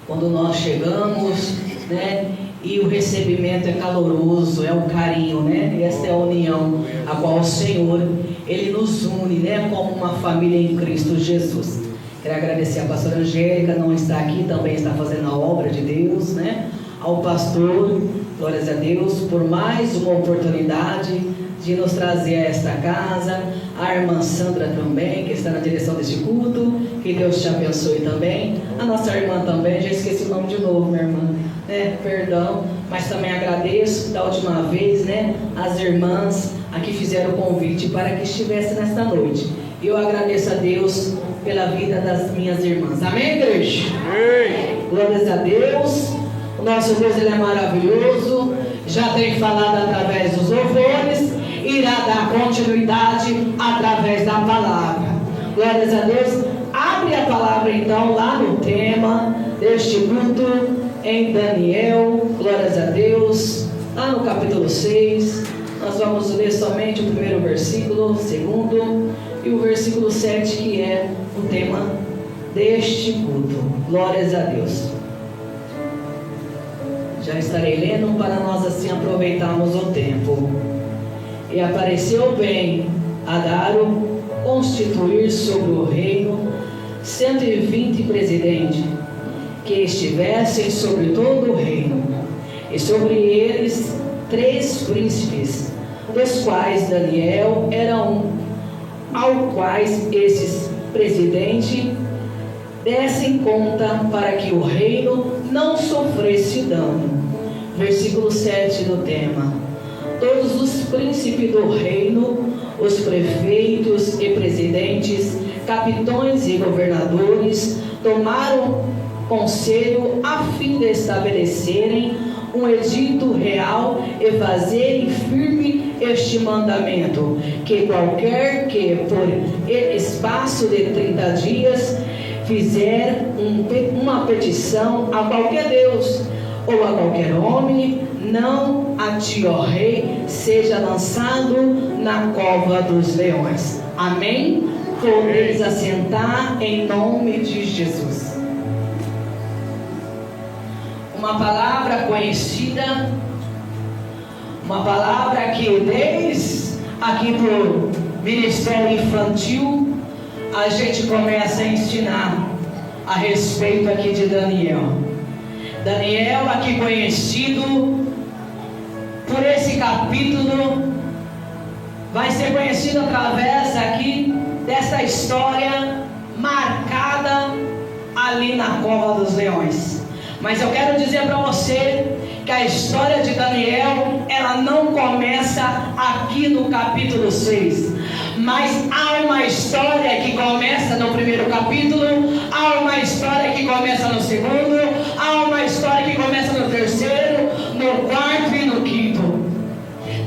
quando nós chegamos, né? E o recebimento é caloroso, é um carinho, né? Essa é a união a qual o Senhor, Ele nos une, né? Como uma família em Cristo Jesus. Quero agradecer a pastora Angélica, não está aqui, também está fazendo a obra de Deus, né? Ao pastor, glórias a Deus, por mais uma oportunidade de nos trazer a esta casa. A irmã Sandra também, que está na direção deste culto, que Deus te abençoe também. A nossa irmã também, já esqueci o nome de novo, minha irmã, né? Perdão, mas também agradeço da última vez, né? As irmãs aqui fizeram o convite para que estivesse nesta noite. Eu agradeço a Deus pela vida das minhas irmãs. Amém, igreja? Amém. Glórias a Deus. O nosso Deus, Ele é maravilhoso. Já tem falado através dos louvores, irá dar continuidade através da palavra. Glórias a Deus. Abre a palavra então lá no tema deste culto, em Daniel. Glórias a Deus. Lá no capítulo 6, nós vamos ler somente o primeiro versículo, o segundo e o versículo 7, que é o tema deste culto. Glórias a Deus. Já estarei lendo para nós assim aproveitarmos o tempo. E apareceu bem a Dário constituir sobre o reino 120 presidentes, que estivessem sobre todo o reino, e sobre eles 3 príncipes, dos quais Daniel era um, ao quais esses presidentes dessem conta para que o reino não sofresse dano. Versículo 7 do tema. Todos os príncipes do reino, os prefeitos e presidentes, capitões e governadores, tomaram conselho a fim de estabelecerem um edito real e fazerem firme este mandamento, que qualquer que por espaço de 30 dias fizer uma petição a qualquer Deus ou a qualquer homem, não a ti, ó rei, seja lançado na cova dos leões. Amém? Podeis assentar em nome de Jesus. Uma palavra conhecida, uma palavra que desde aqui do Ministério Infantil a gente começa a ensinar a respeito aqui de Daniel. Daniel, aqui conhecido por esse capítulo, vai ser conhecido através aqui dessa história marcada ali na cova dos leões. Mas eu quero dizer para você que a história de Daniel, ela não começa aqui no capítulo 6, mas há uma história que começa no primeiro capítulo, há uma história que começa no segundo, há uma história que começa no terceiro, no quarto e no quinto.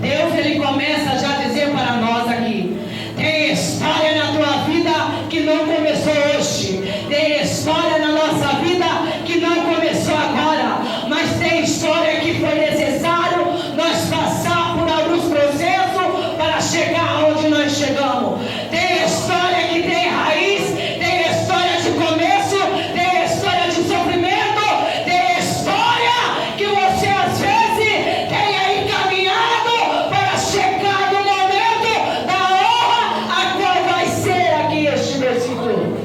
Deus, Ele começa já a dizer para nós aqui: tem história na tua vida que não começou hoje, tem história na nossa vida que não começou agora, mas tem história que foi necessário nós passar por alguns processos para chegar onde nós chegamos. Tem história que tem raiz, tem história de começo, tem história de sofrimento, tem história que você às vezes tem aí caminhado para chegar no momento da honra, a qual vai ser aqui este versículo.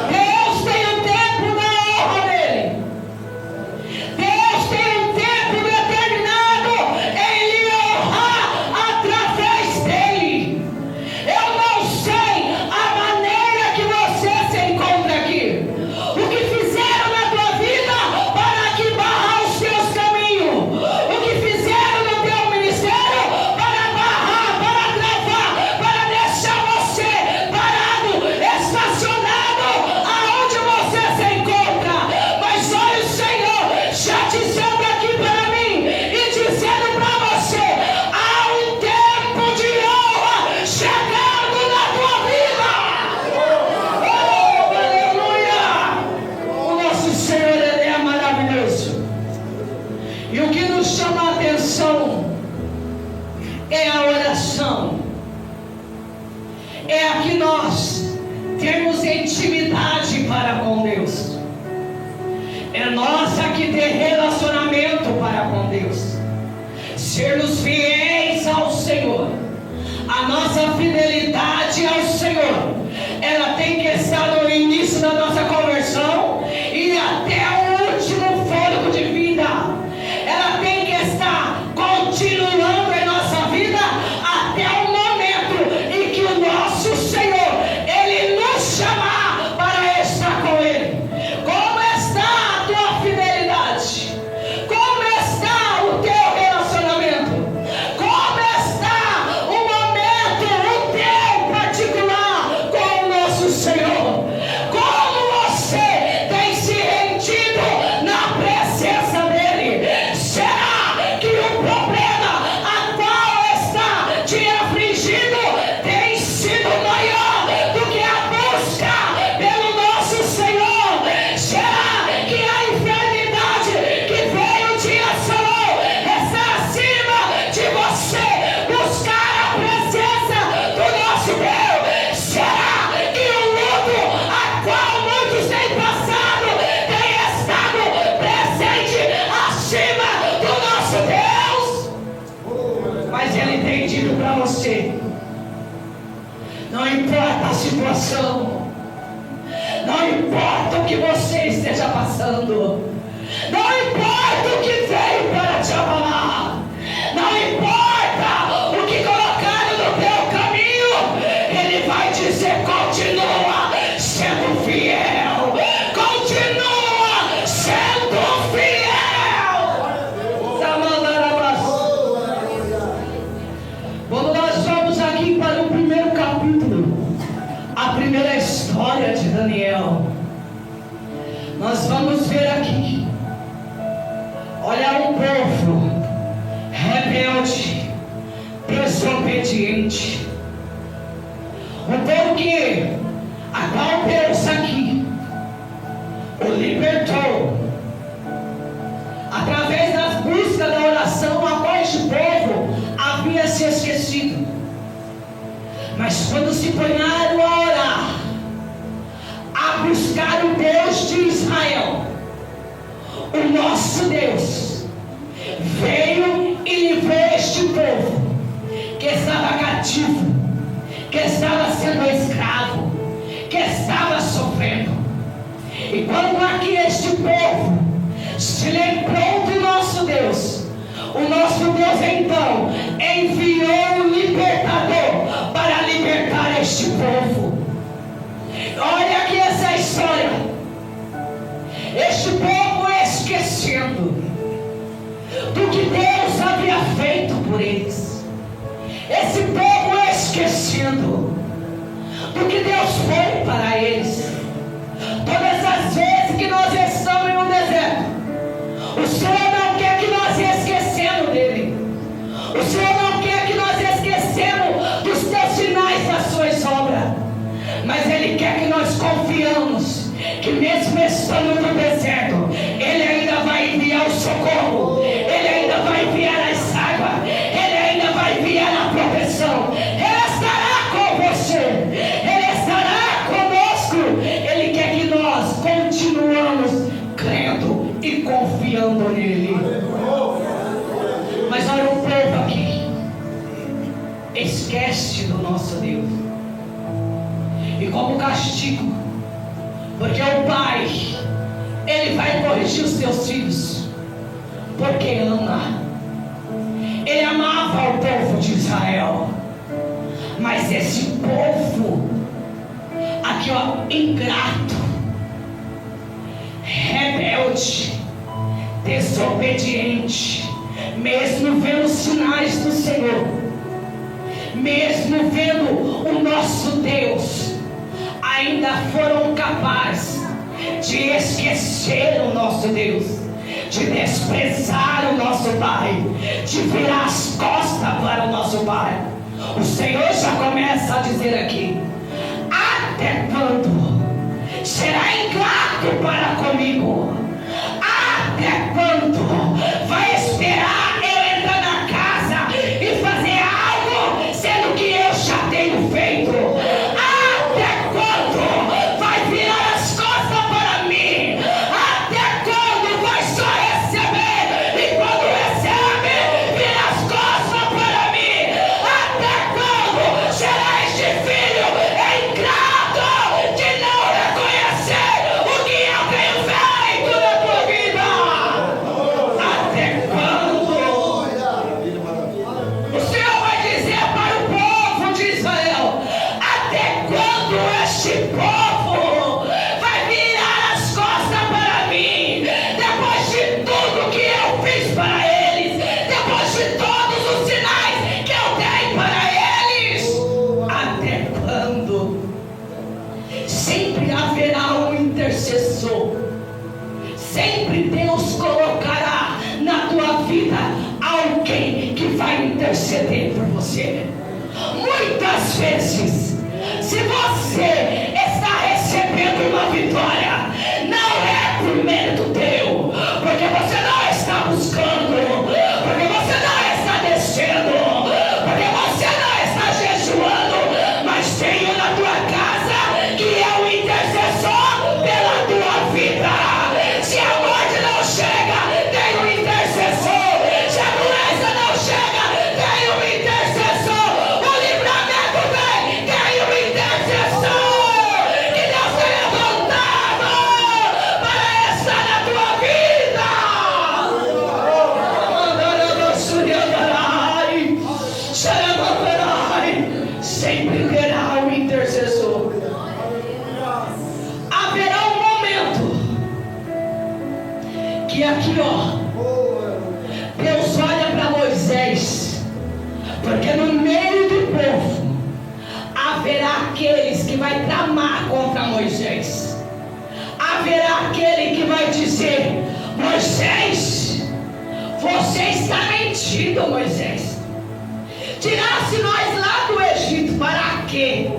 Deus tem um tempo da honra dele. Deus tem um tempo determinado em lhe honrar através dele. Eu não sei a maneira que você se encontra aqui, o que fizeram na tua vida para que barrar os teus caminhos, o que fizeram no teu ministério para barrar, para travar, para deixar você parado, estacionado aonde você se encontra. Mas olha o Senhor já dizendo aqui para mim e dizendo para você: há um tempo de honra chegando na tua vida. Oh, aleluia! O nosso Senhor, Ele é maravilhoso. E o que nos chama a atenção é a oração. É aqui nós temos intimidade para com Deus. ter relacionamento para com Deus, sermos fiéis ao Senhor. A nossa fidelidade ao Senhor, ela tem que estar no início da nossa conversão e até o último fôlego de vida. Ela tem que estar continuando em nossa vida até o momento em que o nosso Senhor, Ele nos chamar para estar com Ele. Como está a tua fidelidade? Como está o teu relacionamento? Como está o momento, o teu particular com o nosso Senhor? Como você tem se rendido na presença dEle? Será que o problema a qual está te afligindo tem sido maior do que a busca pelo nosso Senhor? Será que a enfermidade que veio te assolou está acima de você buscar a presença do nosso Deus? Será que o luto a qual muitos têm passado tem estado presente acima do nosso Deus? Mas Ele tem dito para você: não importa a situação, não importa o que você esteja passando, não importa o que veio para te abalar, não importa o que colocaram no teu caminho, Ele vai dizer: continua sendo fiel, continua sendo fiel. Quando nós vamos aqui para o primeiro capítulo, a primeira história de Daniel, nós vamos ver aqui, olha, um povo rebelde, desobediente, um povo a qual Deus aqui o libertou através das buscas da oração, a qual este povo havia se esquecido. Mas quando se põeram a orar, a buscar o Deus de Israel, o nosso Deus veio e livrou este povo que estava cativo, que estava sendo escravo, que estava sofrendo. E quando aqui este povo se lembrou do nosso Deus, o nosso Deus então enviou o libertador para libertar este povo. Olha aqui essa história. Este povo esquecendo do que Deus havia feito por eles. Esse povo esquecendo do que Deus foi para eles. Todas as vezes que nós estamos em um deserto, o Senhor não quer que nós esquecemos dele. O Senhor não quer que nós esquecemos dos teus sinais, das suas obras. Mas Ele quer que nós confiamos que mesmo estando no deserto, Ele ainda vai enviar o socorro, Ele ainda vai enviar as águas, Ele ainda vai enviar a proteção. Ele estará com você, Ele estará conosco. Ele quer que nós continuamos crendo e confiando nele. Mas olha, o povo aqui esquece do nosso Deus, e como castigo, porque o pai, ele vai corrigir os seus filhos, porque ama. Ele amava o povo de Israel, mas esse povo aqui, ó, ingrato, rebelde, desobediente, mesmo vendo os sinais do Senhor, mesmo vendo o nosso Deus, ainda foram capazes de esquecer o nosso Deus, de desprezar o nosso Pai, de virar as costas para o nosso Pai. O Senhor já começa a dizer aqui: até quando será ingrato para comigo? Até quando vai esperar eu entrar na casa e fazer algo, sendo que eu já tenho feito? Até quando vai virar as costas para mim? Até quando vai só sempre Deus colocará na tua vida alguém que vai interceder por você. Muitas vezes, se você está recebendo uma vitória, não é por mérito teu, porque você não está buscando, porque você não está descendo, porque você não está jejuando, mas tem um na tua casa que é o intercessor pela tua vida. Se a morte não chega, tem um intercessor. Se a doença não chega, tem um intercessor. O livramento vem, tem um intercessor. Que Deus tem levantado para estar na tua vida. Sempre terá um intercessor. Haverá um momento que aqui, Deus olha para Moisés, porque no meio do povo haverá aqueles que vai tramar contra Moisés. Haverá aquele que vai dizer: Moisés, você está mentindo, Moisés. Tirasse nós lá do Egito, para quê?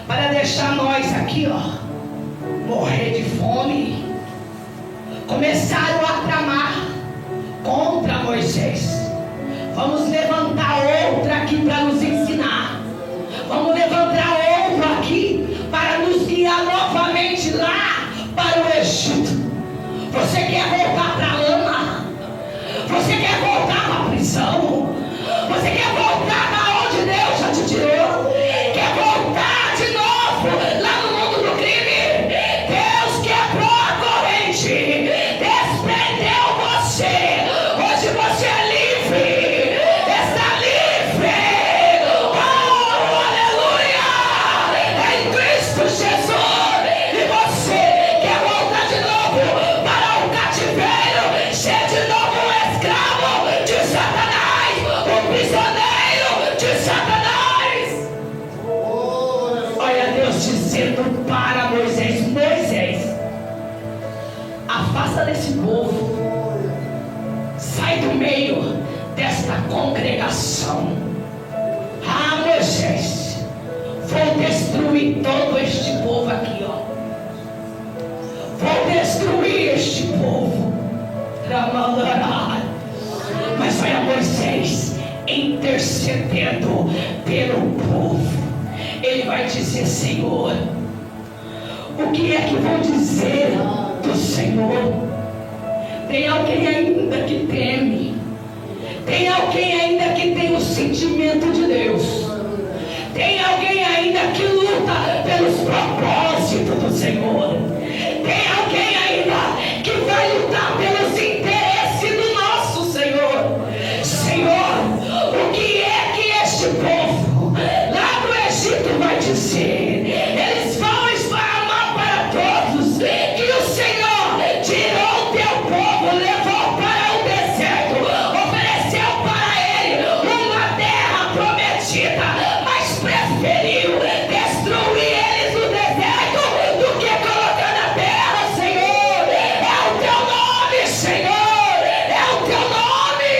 Para deixar nós aqui, morrer de fome. Começaram a tramar contra Moisés. Vamos levantar outra aqui para nos ensinar. Vamos levantar outra aqui para nos guiar novamente lá para o Egito. Você quer voltar para a lama? Você quer voltar para a prisão? Você quer voltar para onde Deus já te tirou? Quer voltar de novo lá no mundo do crime? Deus quebrou a corrente, desprendeu você. Hoje você é livre, está livre. Oh, aleluia! Em Cristo Jesus. E você quer voltar de novo para o cativeiro, ser de novo um escravo de Satanás, um prisioneiro de Satanás. Olha Deus dizendo para Moisés: Moisés, afasta desse povo, sai do meio desta congregação. Ah, Moisés, vou destruir todo este povo aqui, vou destruir este povo. Mas olha Moisés intercedendo pelo povo. Ele vai dizer: Senhor, o que é que vão dizer do Senhor? Tem alguém ainda que teme, tem alguém ainda que tem o sentimento de Deus, tem alguém ainda que luta pelos propósitos do Senhor, tem alguém ainda que vai lutar pelos interesses do nosso Senhor. Senhor, o que é que este povo lá do Egito vai dizer? Eles vão exclamar para todos que o Senhor tirou o teu povo, levou para o deserto, ofereceu para ele uma terra prometida, mas preferiu destruir eles no deserto do que colocar na terra. Senhor, é o teu nome, Senhor, é o teu nome.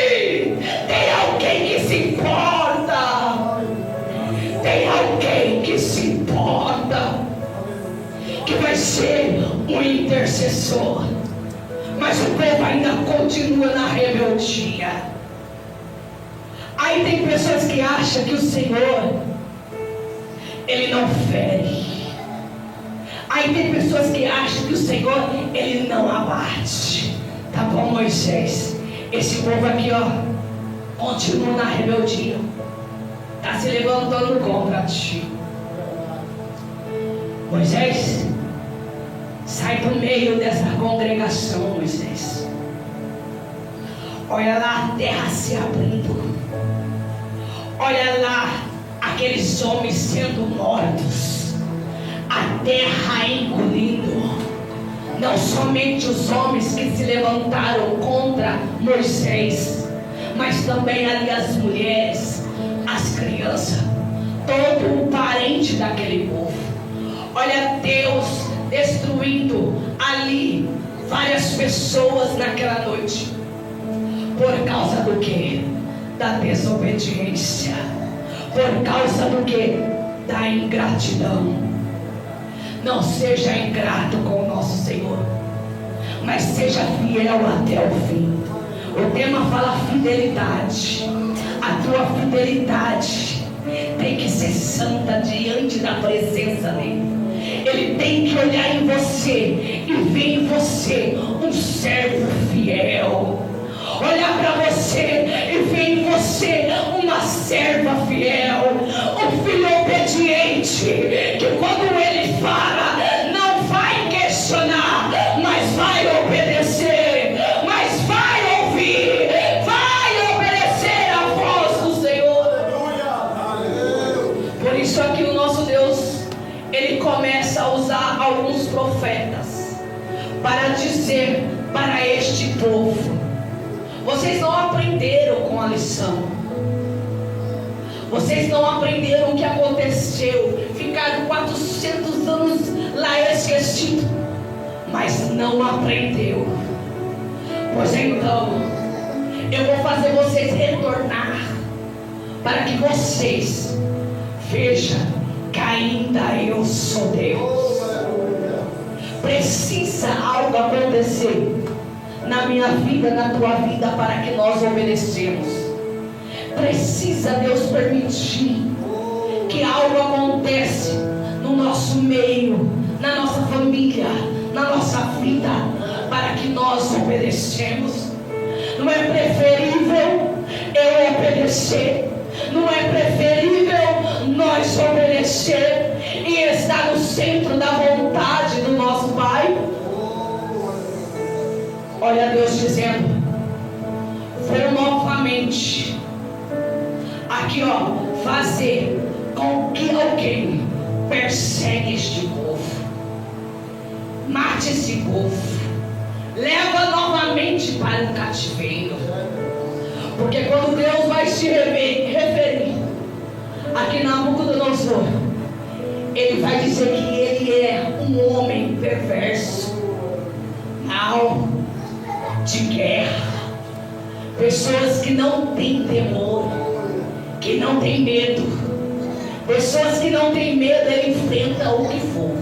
Tem alguém que se importa, tem alguém que se importa, que vai ser um intercessor. Mas o povo ainda continua na rebeldia. Aí tem pessoas que acham que o Senhor, Ele não fere. Aí tem pessoas que acham que o Senhor, Ele não abate. Tá bom, Moisés, esse povo aqui, continua na rebeldia, está se levantando contra ti. Moisés, sai do meio dessa congregação, Moisés. Olha lá a terra se abrindo. Olha lá aqueles homens sendo mortos, a terra engolindo. Não somente os homens que se levantaram contra Moisés, mas também ali as mulheres, as crianças, todo o parente daquele povo. Olha Deus destruindo ali várias pessoas naquela noite. Por causa do quê? Da desobediência. Por causa do quê? Da ingratidão. Não seja ingrato com o nosso Senhor, mas seja fiel até o fim. O tema fala fidelidade. A tua fidelidade tem que ser santa diante da presença dele. Ele tem que olhar em você e ver em você um servo fiel. Olhar para você e ver em você uma serva fiel, um filho obediente, que quando ele fala, não vai questionar, mas vai obedecer, mas vai ouvir, vai obedecer à voz do Senhor. Por isso aqui o nosso Deus, ele começa a usar alguns profetas para dizer para este povo: vocês não aprenderam com a lição. Vocês não aprenderam o que aconteceu. Ficaram 400 anos lá esquecidos, mas não aprendeu. Pois então, eu vou fazer vocês retornar, para que vocês vejam que ainda eu sou Deus. Precisa algo acontecer na minha vida, na tua vida, para que nós obedecemos. Precisa Deus permitir que algo aconteça no nosso meio, na nossa família, na nossa vida, para que nós obedecemos. Não é preferível eu obedecer? Não é preferível nós obedecer e estar no centro da vontade do nosso Pai? Olha Deus dizendo: vou novamente aqui, fazer com que alguém persegue este povo, mate esse povo, leva novamente para o cativeiro. Porque quando Deus vai se referir aqui na Nabucodonosor, ele vai dizer que ele é um homem perverso, mau, de guerra. Pessoas que não têm temor, que não têm medo. Pessoas que não têm medo, ele enfrenta o que for.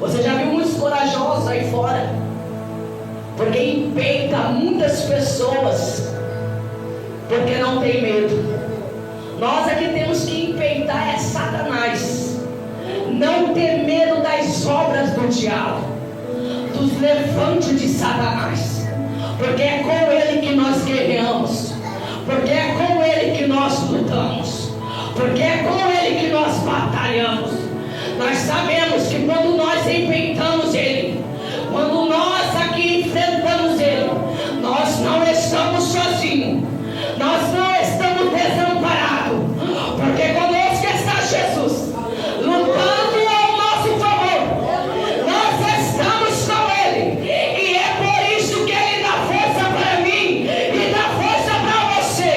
Você já viu muitos corajosos aí fora? Porque empeita muitas pessoas, porque não tem medo. Nós aqui temos que empeitar é Satanás. Não ter medo das obras do diabo, dos levantes de Satanás, porque é com ele que nós guerreamos, porque é com ele que nós lutamos, porque é com ele que nós batalhamos. Nós sabemos que quando nós empeitamos ele, quando nós aqui enfrentamos ele, nós não estamos sozinhos, nós não estamos desamparados, porque conosco está Jesus lutando ao nosso favor. Nós estamos com ele, e é por isso que ele dá força para mim e dá força para você.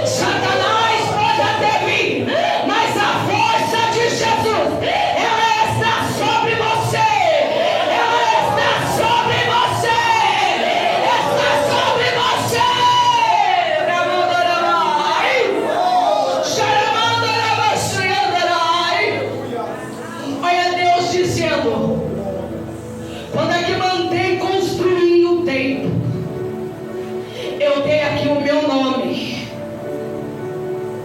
Satanás pode até vir, mas a força de Jesus, ela está sobre você, ela está sobre você, está sobre você. Olha Deus dizendo: quando é que mandei construir o templo, eu dei aqui o meu nome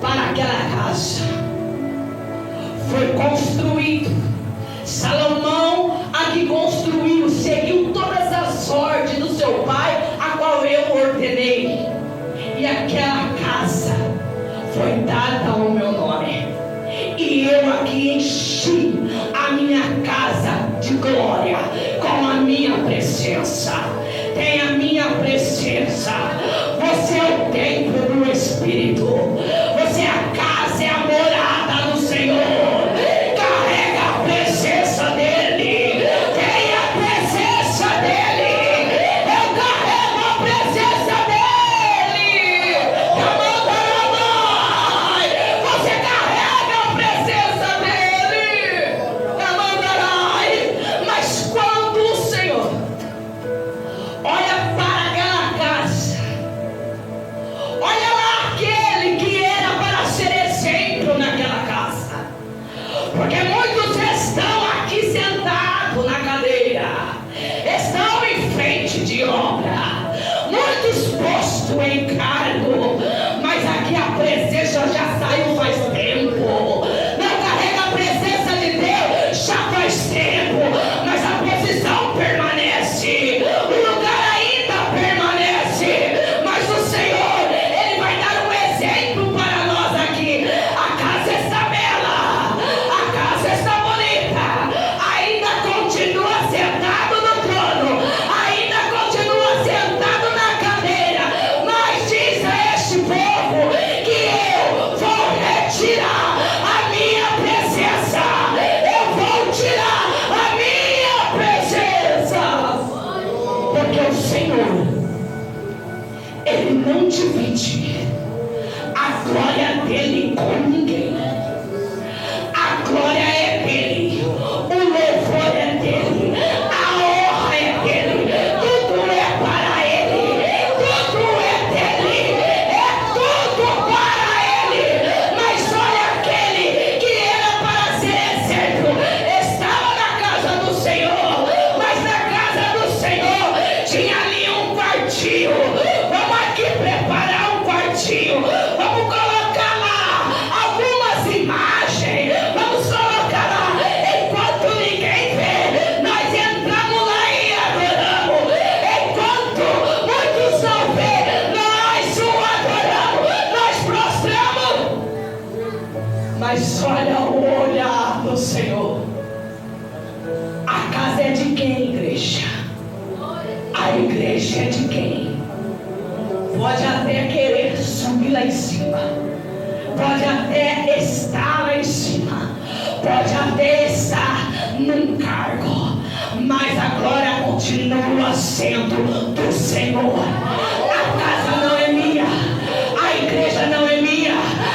para aquela casa. Foi construído. Salomão a que construiu, seguiu todas as ordens do seu pai, a qual eu ordenei, e aquela casa foi dada ao meu nome. E eu aqui enchi a minha casa de glória com a minha presença. Tem a minha presença. Você é o templo do Espírito. Você é a casa, é a morada do Senhor. Carrega a presença dEle. Tem a presença dEle. Eu carrego a presença dEle. Você carrega a presença dEle. Mas quando o Senhor disposto o encargo, mas aqui a presença já saiu faz tempo. Não carrega a presença de Deus já faz tempo, mas a posição permanece, o lugar ainda permanece. Mas o Senhor, Ele vai dar um exemplo para nós aqui. A casa está bela, a casa está bonita, ainda continua sentado no trono, ainda continua sentado na cadeira, mas diz a este povo que eu vou retirar a minha presença, eu vou tirar a minha presença, porque o Senhor, Ele não divide a glória dele com ninguém. A glória é dele, o louvor é dele, a honra é dele, tudo é para ele, tudo é dele, é tudo para ele. Mas olha, aquele que era para ser exemplo estava na casa do Senhor, mas na casa do Senhor tinha ali um quartinho. Vamos aqui preparar um quartinho, vamos colocar lá algumas imagens, vamos colocar lá, enquanto ninguém vê, nós entramos lá e adoramos, enquanto muitos não vê, nós o adoramos, nós prostramos. Mas olha o olhar do Senhor. A casa é de quem, igreja? A igreja é de quem? Pode até querer subir lá em cima, pode até estar lá em cima, pode até estar num cargo, mas a glória continua sendo do Senhor. A casa não é minha, a igreja não é minha,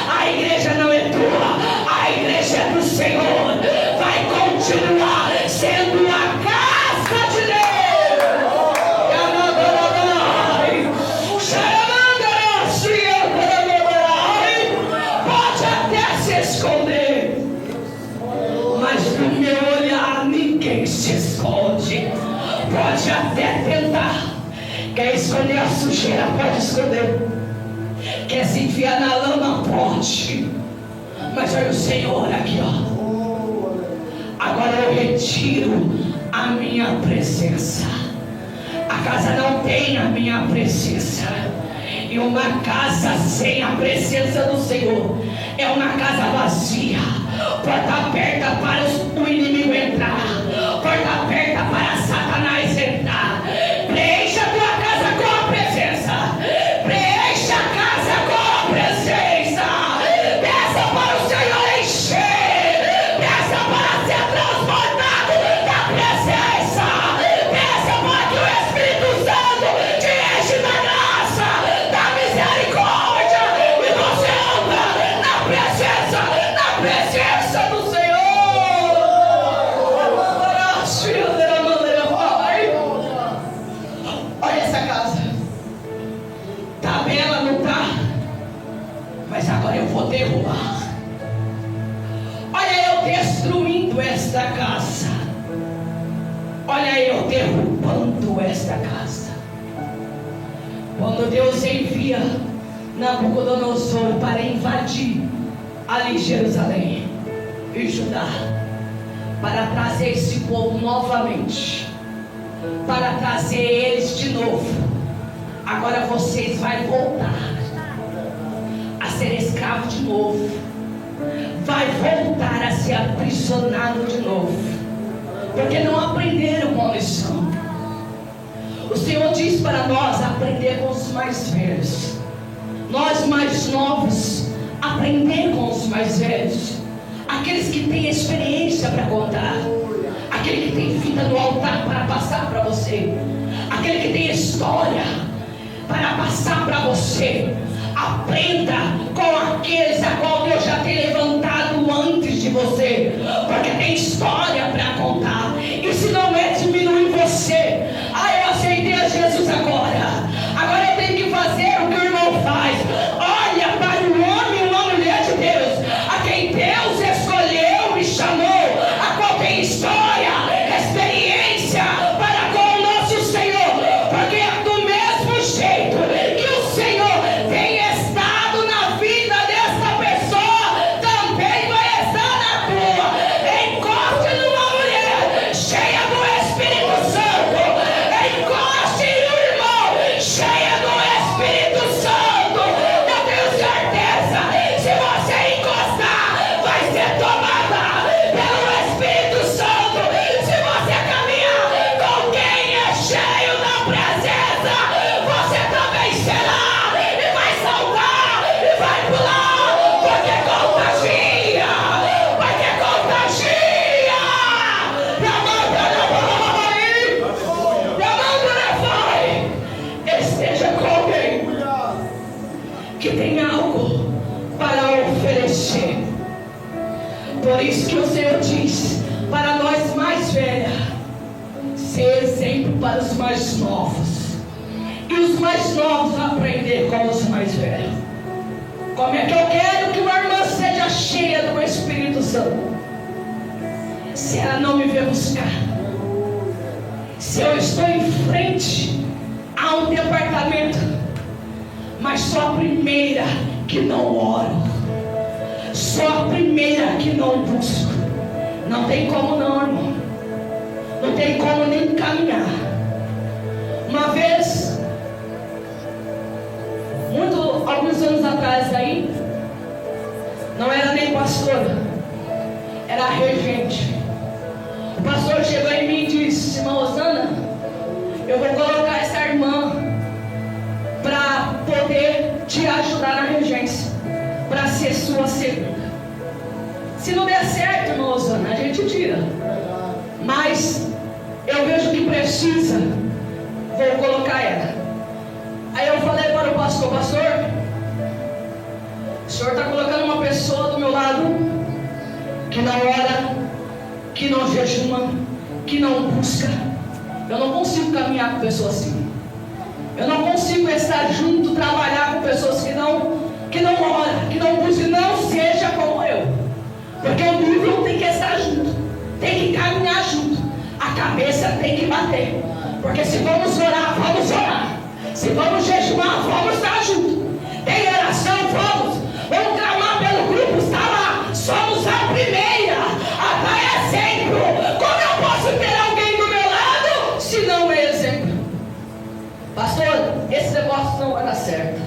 a igreja não é tua, a igreja é do Senhor. Vai continuar sendo a casa de Deus. Pode até se esconder, mas do meu olhar ninguém se esconde. Pode até tentar, quer esconder a sujeira, pode esconder, quer se enfiar na lama, pode, mas olha o Senhor aqui, ó. Agora eu retiro a minha presença. A casa não tem a minha presença, e uma casa sem a presença do Senhor é uma casa vazia, porta aberta para o inimigo entrar, porta aberta para Satanás entrar. Preencha a tua casa com a presença, preencha a casa com a presença. Peça para o Senhor encher, peça para ser transportado da presença, peça para que o Espírito Santo te enche da graça, da misericórdia, e você anda na presença do Senhor. Olha essa casa, tá bela, não tá? Mas agora eu vou derrubar. Olha eu destruindo esta casa, olha eu derrubando esta casa. Quando Deus envia Nabucodonosor para invadir ali Jerusalém e Judá, para trazer esse povo novamente, para trazer eles de novo, agora vocês vão voltar a ser escravo de novo, vai voltar a ser aprisionado de novo, porque não aprenderam com a lição. O Senhor diz para nós aprender com os mais velhos, nós mais novos aprender com os mais velhos, aqueles que têm experiência para contar, aquele que tem vida no altar para passar para você, aquele que tem história para passar para você. Aprenda com aqueles a qual Deus já tem levantado antes de você, porque tem história para contar. E se não é diminuir você, eu aceitei a Jesus agora eu tenho que fazer o que o irmão faz. Olha para o homem e uma mulher de Deus, a quem Deus escolheu e chamou, a qual tem história, experiência para com o nosso Senhor, porque do mesmo jeito que tem algo para oferecer. Por isso que o Senhor diz para nós mais velhas, ser exemplo para os mais novos, e os mais novos aprender com os mais velhos. Como é que eu quero que uma irmã seja cheia do Espírito Santo, se ela não me vê buscar? Se eu estou em frente a um departamento, mas sou a primeira que não oro, sou a primeira que não busco, não tem como não, irmão. Não tem como nem caminhar. Uma vez, alguns anos atrás aí, não era nem pastora, era regente. O pastor chegou em mim e disse: irmã Osana, eu vou colocar essa irmã para poder te ajudar na regência, para ser sua segunda. Se não der certo, irmã Osana, a gente tira. Mas eu vejo que precisa, vou colocar ela. Aí eu falei para o pastor: pastor, o senhor está colocando uma pessoa do meu lado que não ora, que não jejuma, que não busca. Eu não consigo caminhar com pessoas assim. Eu não consigo estar junto, trabalhar com pessoas que não oram, que não buscam. Não seja como eu, porque o nível tem que estar junto, tem que caminhar junto, a cabeça tem que bater. Porque se vamos orar, vamos orar. Se vamos jejuar, vamos estar juntos. Tem oração, vamos clamar pelo grupo, está lá. Somos a primeira a dar exemplo. Como eu posso ter alguém do meu lado se não é exemplo? Pastor, esse negócio não vai dar certo.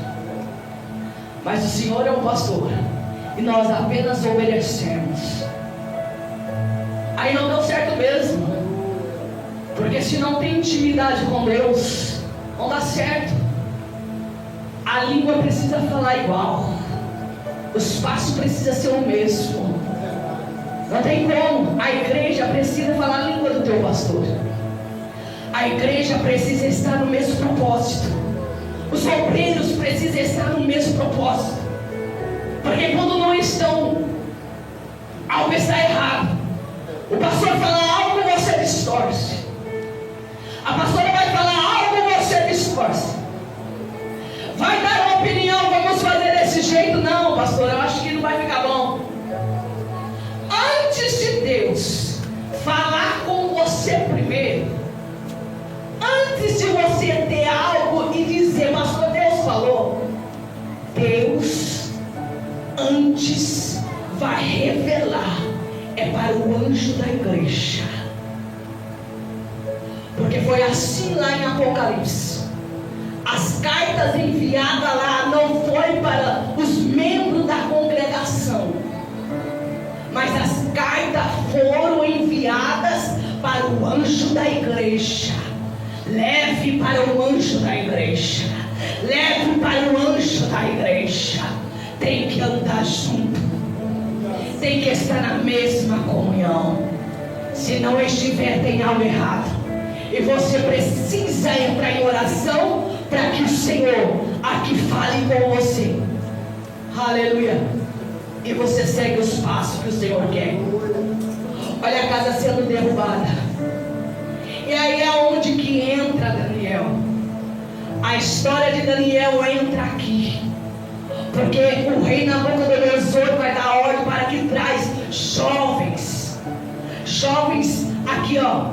Mas o Senhor é um pastor e nós apenas obedecemos. Aí não deu certo mesmo, porque se não tem intimidade com Deus, não dá certo. A língua precisa falar igual, os passos precisam ser o mesmo. Não tem como. A igreja precisa falar a língua do teu pastor. A igreja precisa estar no mesmo propósito. Os obreiros precisam estar no mesmo propósito. Porque quando não estão, algo está errado. O pastor fala algo, você distorce. A pastora vai falar algo, você distorce. Vai dar uma opinião, vamos fazer desse jeito. Não, pastor, eu acho que não vai ficar bom. Antes de Deus falar com você primeiro, antes de você ter algo e dizer: pastor, Deus falou, Deus antes vai revelar. É para o anjo da igreja. Porque foi assim lá em Apocalipse. As cartas enviadas lá não foi para os membros da congregação, mas as cartas foram enviadas para o anjo da igreja. Leve para o anjo da igreja. Leve para o anjo da igreja. Tem que andar junto, tem que estar na mesma comunhão. Se não estiver, tem algo errado. E você precisa entrar em oração para que o Senhor aqui fale com você. Aleluia. E você segue os passos que o Senhor quer. Olha a casa sendo derrubada. E aí é onde que entra Daniel. A história de Daniel entra aqui. Porque o rei Nabucodonosor vai dar ordem para que traz jovens aqui, ó,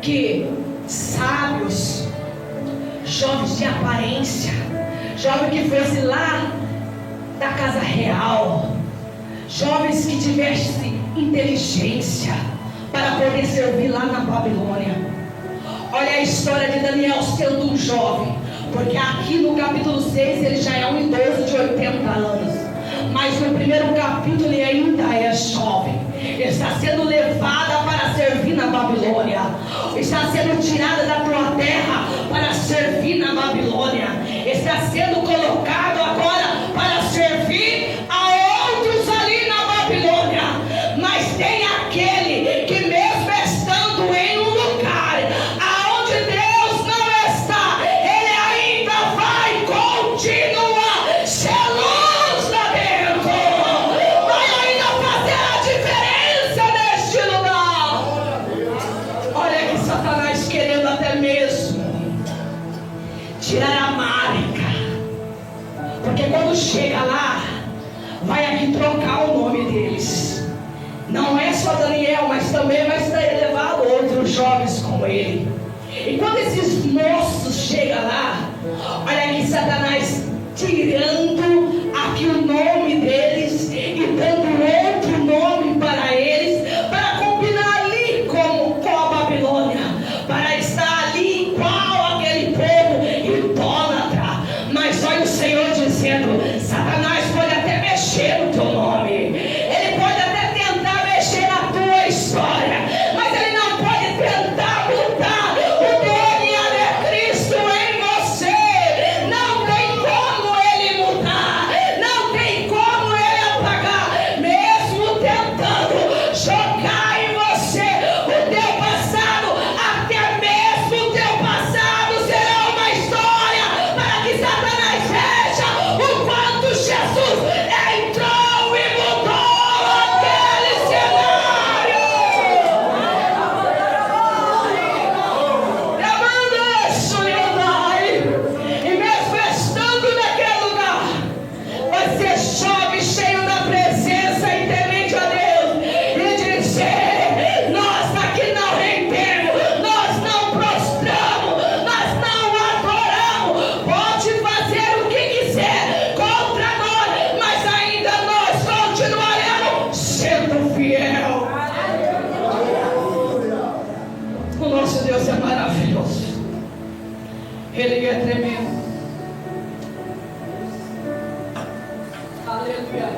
que sábios, jovens de aparência, jovens que fossem lá da casa real, jovens que tivessem inteligência para poder servir lá na Babilônia. Olha a história de Daniel sendo um jovem, porque aqui no capítulo 6 ele já é um idoso de 80 anos, mas no primeiro capítulo ele ainda é jovem. Ele está sendo levada para servir na Babilônia, está sendo tirada da tua terra para servir na Babilônia, está sendo colocado agora para servir a outros ali na Babilônia. Mas tem aquele que mesmo estando em um lugar aonde Deus não está, ele ainda vai continuar sendo tirar a marca. Porque quando chega lá, vai aqui trocar o nome deles. Não é só Daniel, mas também vai ser levado outros jovens com ele. E quando esses moços chegam lá, olha aqui Satanás tirando aqui o nome deles e dando outro nome para eles, para combinar ali com a Babilônia, para estar ali igual aquele povo idólatra. Mas olha o Senhor dizendo: Satanás pode até mexer no teu nome, ele pode até tentar mexer na tua história, mas ele não pode tentar mudar o DNA de Cristo em você. Não tem como ele mudar, não tem como ele apagar, mesmo tentando jogar em você o teu passado. Até mesmo o teu passado será uma história para que Satanás veja o quanto Jesus entrou e mudou aquele cenário. E mesmo estando naquele lugar, vai ser jovem, cheio da presença e temente a Deus, e dizer: nós aqui não rendemos, nós não prostramos, nós não adoramos. Pode fazer o que quiser contra nós, mas ainda nós continuaremos sendo fiel. O nosso Deus é maravilhoso, Ele é tremendo. Aleluia.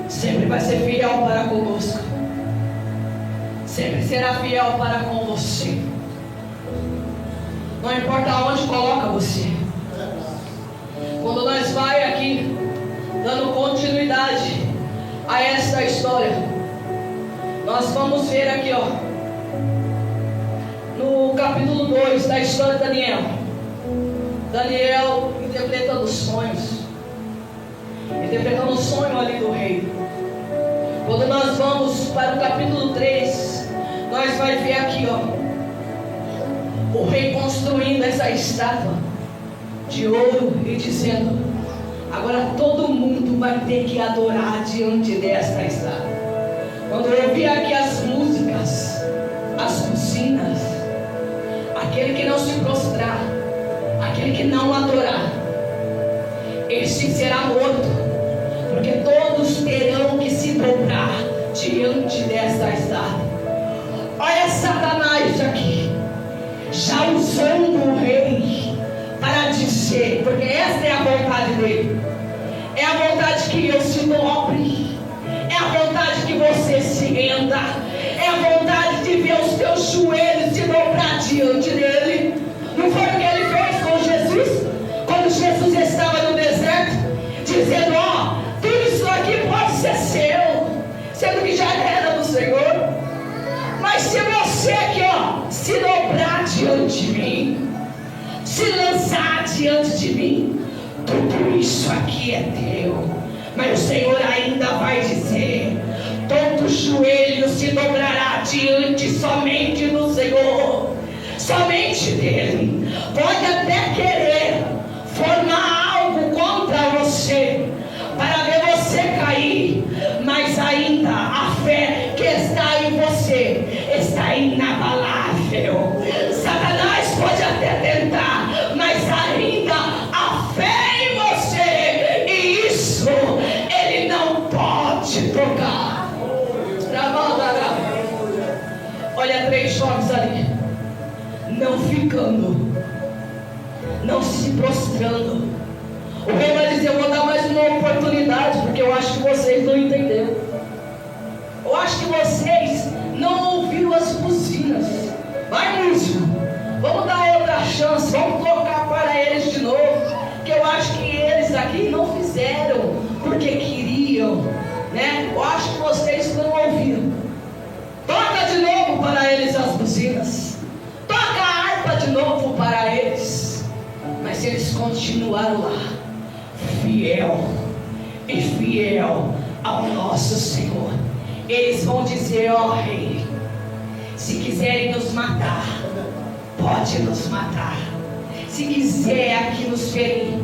Sempre vai ser fiel para conosco, sempre será fiel para com você. Não importa onde coloca você. Quando nós vai aqui dando continuidade a esta história, nós vamos ver aqui, no capítulo 2 da história de Daniel interpretando sonhos, interpretando o sonho ali do rei. Quando nós vamos para o capítulo 3, nós vamos ver aqui, o rei construindo essa estátua de ouro e dizendo: agora todo mundo vai ter que adorar diante desta estátua. Quando eu vi aqui as músicas, as buzinas, aquele que não se prostrar, aquele que não adorar, este será morto, porque todos terão que se dobrar diante desta estátua. Olha Satanás aqui, já usando o rei para dizer, porque esta é a vontade dele, é a vontade que eu se dobre, é a vontade que você se renda, é a vontade de ver os teus joelhos se dobrar diante dele. Não foi o que ele fez com Jesus, quando Jesus estava no deserto, dizendo: tudo isso aqui pode ser seu, sendo que já era do Senhor. Mas se você aqui, se dobrar diante de mim, se lançar diante de mim, tudo isso aqui é teu. Mas o Senhor ainda vai dizer: todo joelho se dobrará diante somente do Senhor, somente dele. Pode até querer formar algo contra você, para ver você cair, mas ainda a fé que está em você está inabalável. Satanás pode até tentar, mas ainda a fé em você, e isso ele não pode tocar. Olha, 3 jovens ali, não ficando, não se prostrando. O rei vai dizer: eu vou dar mais uma oportunidade, porque eu acho que vocês não entenderam. Eu acho que vocês não ouviram as buzinas. Vai, músico, vamos dar outra chance, vamos tocar para eles de novo, que eu acho que eles aqui não fizeram porque queriam, né? Eu acho que vocês não ouviram. Toca de novo para eles as buzinas, toca a harpa de novo para eles. Mas eles continuaram lá, fiel e fiel ao nosso Senhor. Eles vão dizer: rei, se quiserem nos matar, pode nos matar. Se Se quiser aqui nos ferir,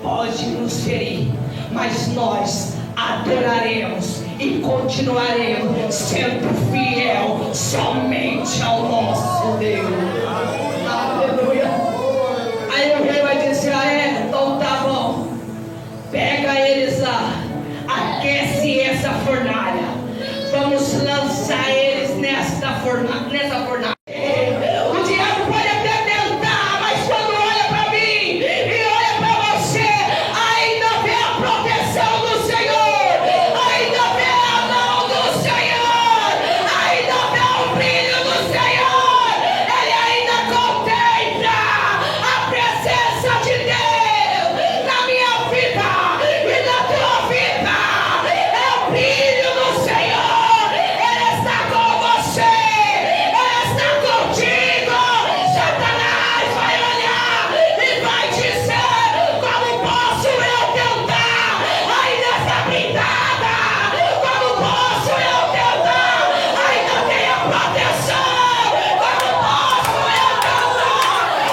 pode nos ferir, mas nós adoraremos e continuaremos sendo fiel somente ao nosso Deus. Aleluia. Aí o rei vai dizer: então tá bom, pega eles lá, aquece essa fornalha, vamos lançar eles nessa fornalha. O diabo pode até tentar, mas quando olha para mim e olha para você, ainda vê a proteção do Senhor, ainda vê a mão do Senhor, ainda vê o brilho do Senhor. Ele ainda contempla a presença de Deus na minha vida e na tua vida. É o brilho do Senhor, Ele está com você, Ele está contigo. Satanás vai olhar e vai dizer: como posso eu tentar aí nessa blindada? Como posso eu tentar? Ainda tem a proteção. Como posso eu tentar?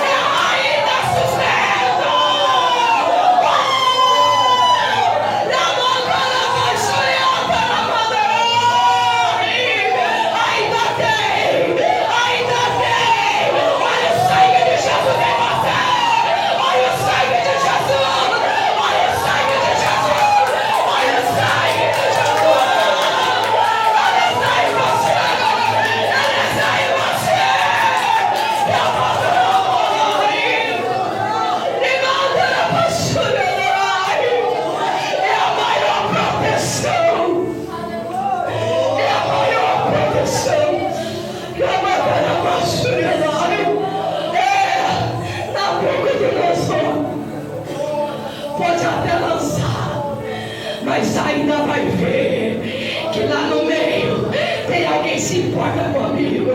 Eu ainda sustento. Na montanha vai sonhar para mandar. Ainda tem. Olha o sangue de Jesus em você. Olha o sangue de Jesus. Olha o sangue de Jesus. Olha o sangue de Jesus. Ele está em você. Ele está em você. Eu posso não morrer. Levanta a pastora. É a maior proteção. É a maior proteção. Levanta a pastora. Na boca de nosso pode até lançar, mas ainda vai ver que lá no meio tem alguém que se importa comigo.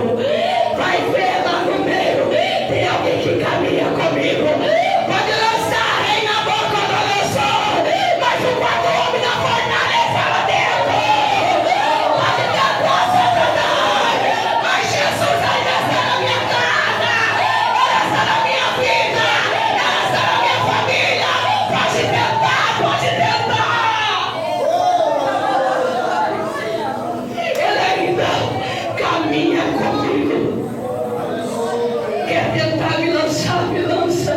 Vai ver lá no meio tem alguém que caminha comigo. Pode lançar, rei, na boca do lançou, mas o quarto homem na fornalha está lá dentro. Pode tentar, Satanás, mas Jesus ainda está na minha casa, Ele está na minha vida, Ele está na minha família. Pode tentar, pode tentar. Ele ainda caminha comigo. Quer tentar me lançar, me lança.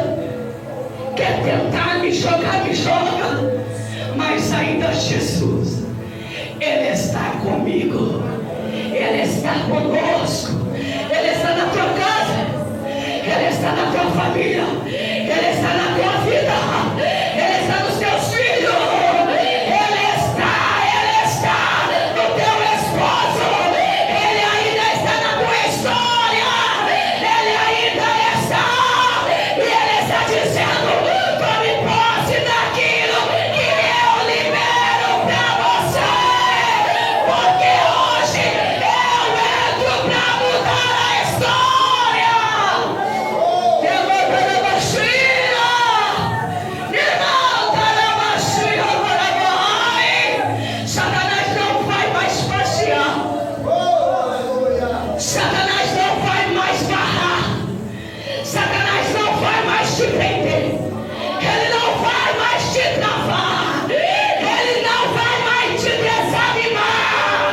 Quer tentar me joga. Mas ainda Jesus, Ele está comigo. Ele está conosco. Ele está na tua casa. Ele está na tua família. Ele está na tua vida. Ele está nos teus filhos. Ele está no teu esposo. Ele ainda está na tua história. Ele ainda está. E Ele está dizendo: tome posse daquilo que eu libero para você. Porque hoje eu entro para mudar a história. Levanta a baixinha. Levanta a baixinha para vai. Satanás não vai mais passear. Satanás não vai mais barrar. Satanás não vai mais te prender. Ele não vai mais te travar. Ele não vai mais te desanimar.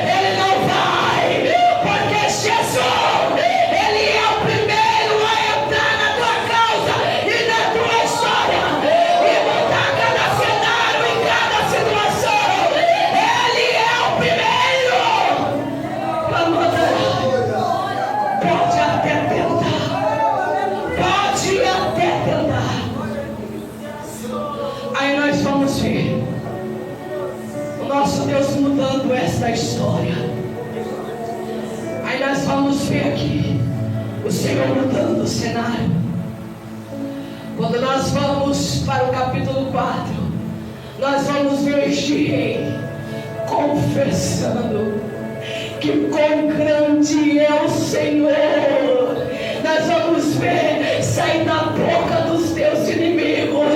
Ele não vai. Porque Jesus, Ele é o primeiro a entrar na tua causa e na tua história e mudar cada cenário e cada situação. Ele é o primeiro. Pode até tentar. Pode até tentar. Aí nós vamos ver o nosso Deus mudando essa história. Aí nós vamos ver aqui o Senhor mudando o cenário. Quando nós vamos para o capítulo 4, nós vamos ver este rei confessando que quão grande é o Senhor. Nós vamos ver sair da boca dos teus inimigos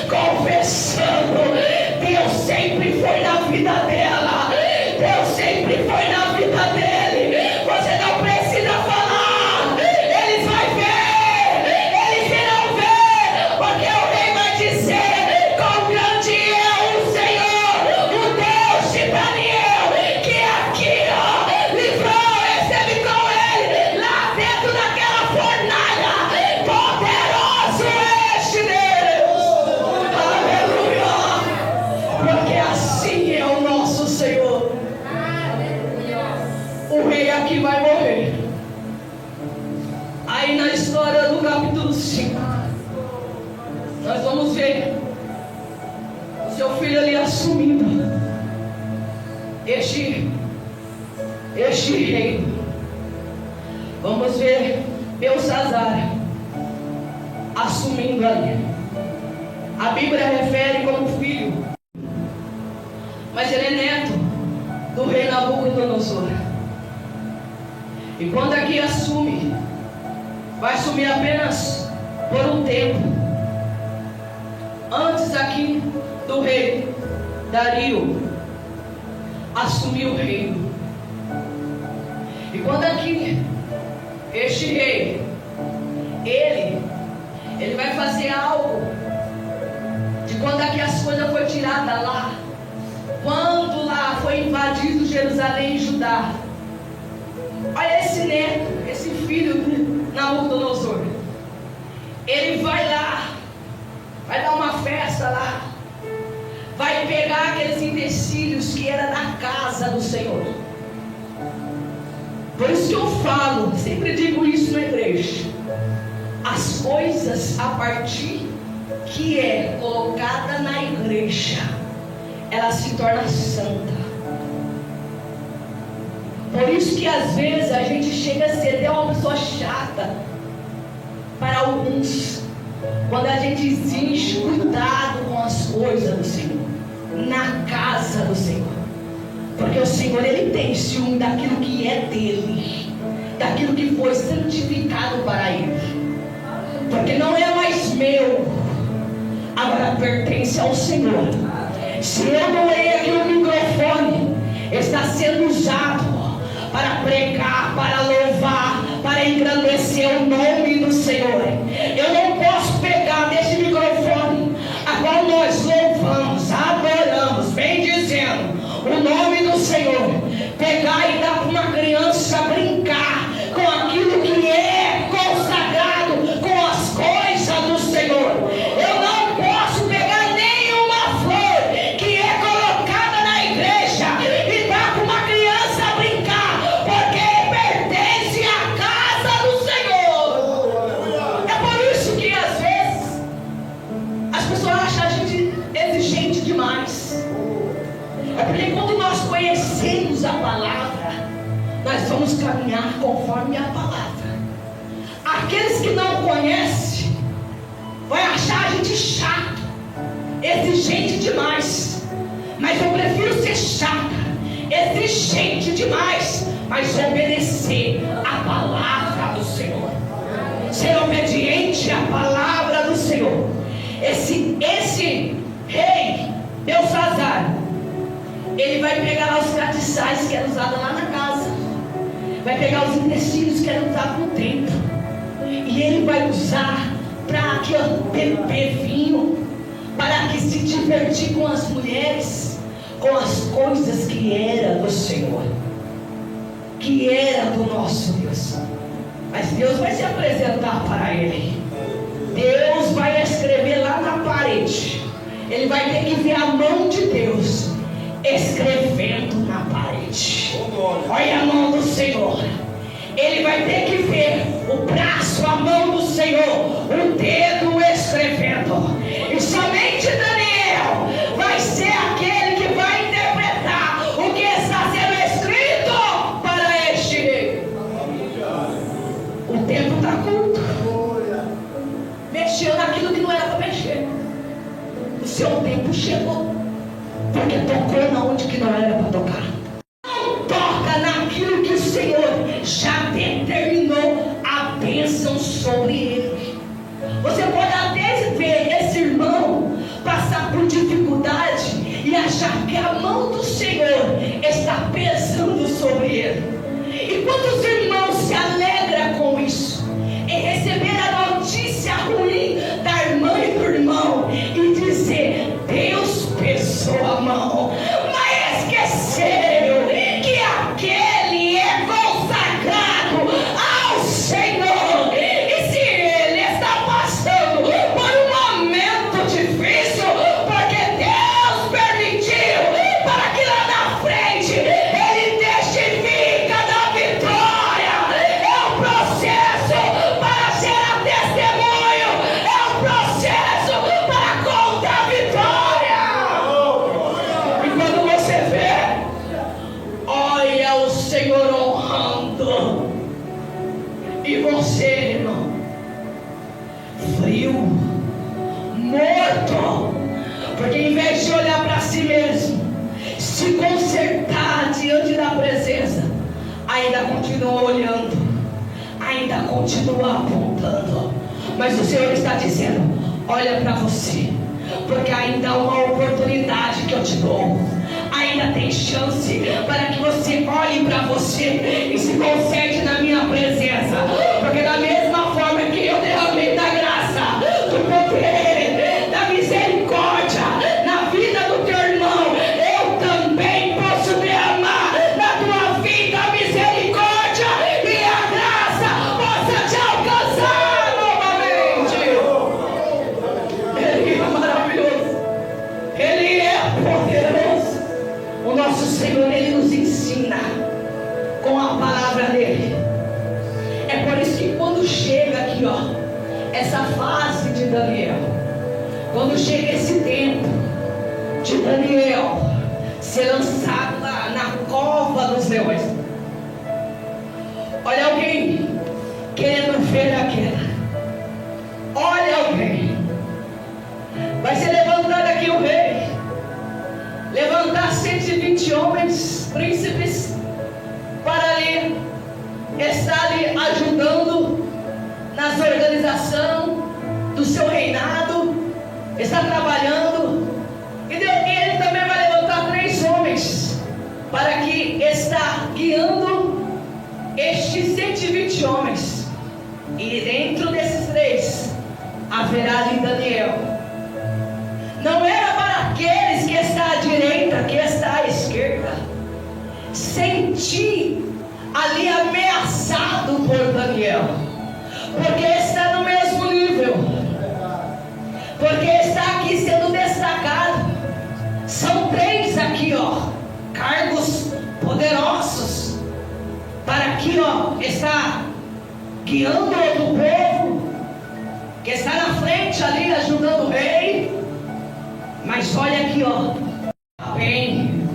confessando: Deus sempre foi na vida dela, Deus sempre foi na vida dele. Você não precisa falar, eles vão ver, eles irão ver. filho ali assumindo este reino. Vamos ver Belsazar assumindo ali. A Bíblia refere como filho, mas ele é neto do rei Nabucodonosor. E quando aqui assume, vai assumir apenas por um tempo. Antes aqui do rei Dario assumir o reino. E quando aqui este rei, ele vai fazer algo de quando aqui as coisas foram tiradas lá, quando lá foi invadido Jerusalém e Judá. Olha esse neto, esse filho de Nabucodonosor. Ele vai lá, vai dar uma festa lá, vai pegar aqueles utensílios que era da casa do Senhor. Por isso que eu falo, sempre digo isso na igreja: as coisas a partir que é colocada na igreja, ela se torna santa. Por isso que às vezes a gente chega a ser até uma pessoa chata para alguns, quando a gente exige cuidado com as coisas do Senhor, na casa do Senhor. Porque o Senhor, Ele tem ciúme daquilo que é dele, daquilo que foi santificado para Ele. Porque não é mais meu, agora pertence ao Senhor. Se eu doei aqui o microfone, está sendo usado para pregar, para louvar, para engrandecer o nome do Senhor. Eu não posso pegar desse microfone, a qual nós louvamos, adoramos, bendizendo o nome do Senhor, pegar e dar para uma criança brincar com aquilo que é consagrado, com as coisas do Senhor. Eu não posso pegar nenhuma flor que é colocada na igreja e dar para uma criança brincar, porque pertence à casa do Senhor. É por isso que às vezes as pessoas acham a gente exigente demais. É porque quando nós conhecemos a palavra, nós vamos caminhar conforme a palavra. Aqueles que não conhecem vai achar a gente chato, exigente demais. Mas eu prefiro ser chata, exigente demais, mas obedecer a palavra do Senhor, ser obediente à palavra do Senhor. Esse rei Belsazar, ele vai pegar os castiçais que eram usados lá na casa, vai pegar os utensílios que eram usados no templo, e ele vai usar para beber vinho, para que se divertir com as mulheres, com as coisas que era do Senhor, que era do nosso Deus. Mas Deus vai se apresentar para ele. Deus vai escrever lá na parede. Ele vai ter que ver a mão de Deus escrevendo na parede. Olha a mão do Senhor. Ele vai ter que ver o braço, a mão do Senhor, o dedo escrevendo. E somente Daniel vai ser aquele que vai interpretar o que está sendo escrito para este rei. O tempo está curto. Mexeu naquilo que não era para mexer. O seu tempo chegou, porque tocou na onde que não era para tocar. Não toca naquilo que o Senhor já determinou a bênção sobre ele. Você pode até ver esse irmão passar por dificuldade e achar que a mão do Senhor está pesando sobre ele. E quantos irmãos se alegram com isso, em receber a notícia ruim da irmã e do irmão e dizer: Deus pesou a mão, mas esqueceu que aquele é consagrado ao Senhor. E se ele está passando por um momento difícil, porque Deus permitiu para que lá na frente ele testifica da vitória. vazio, morto, porque em vez de olhar para si mesmo, se consertar diante da presença, ainda continua olhando, ainda continua apontando. Mas o Senhor está dizendo: olha para você, porque ainda há uma oportunidade que eu te dou. Ainda tem chance para que você olhe para você e se conserte na minha presença. Porque da mesma forma que eu derramei da graça, do poder, da misericórdia na vida do teu irmão, eu também posso derramar na tua vida a misericórdia e a graça possa te alcançar novamente. Ele é maravilhoso, Ele é poderoso. O nosso Senhor, Ele nos ensina com a palavra dEle. É por isso que quando chega aqui, ó, essa fase de Daniel, quando chega esse tempo de Daniel ser lançado na cova dos leões, olha alguém querendo ver a queda. Olha alguém. Vai ser levantado aqui o rei, levantar 120 homens, príncipes, para ali estar ali ajudando nas organizações do seu reinado, está trabalhando. E ele também vai levantar 3 homens para que está guiando estes 120 homens. E dentro desses 3 haverá ali Daniel. Não era para aqueles que está à direita, que está à esquerda, sentir ali ameaçado por Daniel, porque está no mesmo nível, porque está aqui sendo destacado. São 3 aqui, ó, cargos poderosos, para aqui, ó, está guiando outro povo, que está na frente ali ajudando o rei. Mas olha aqui, ó, bem,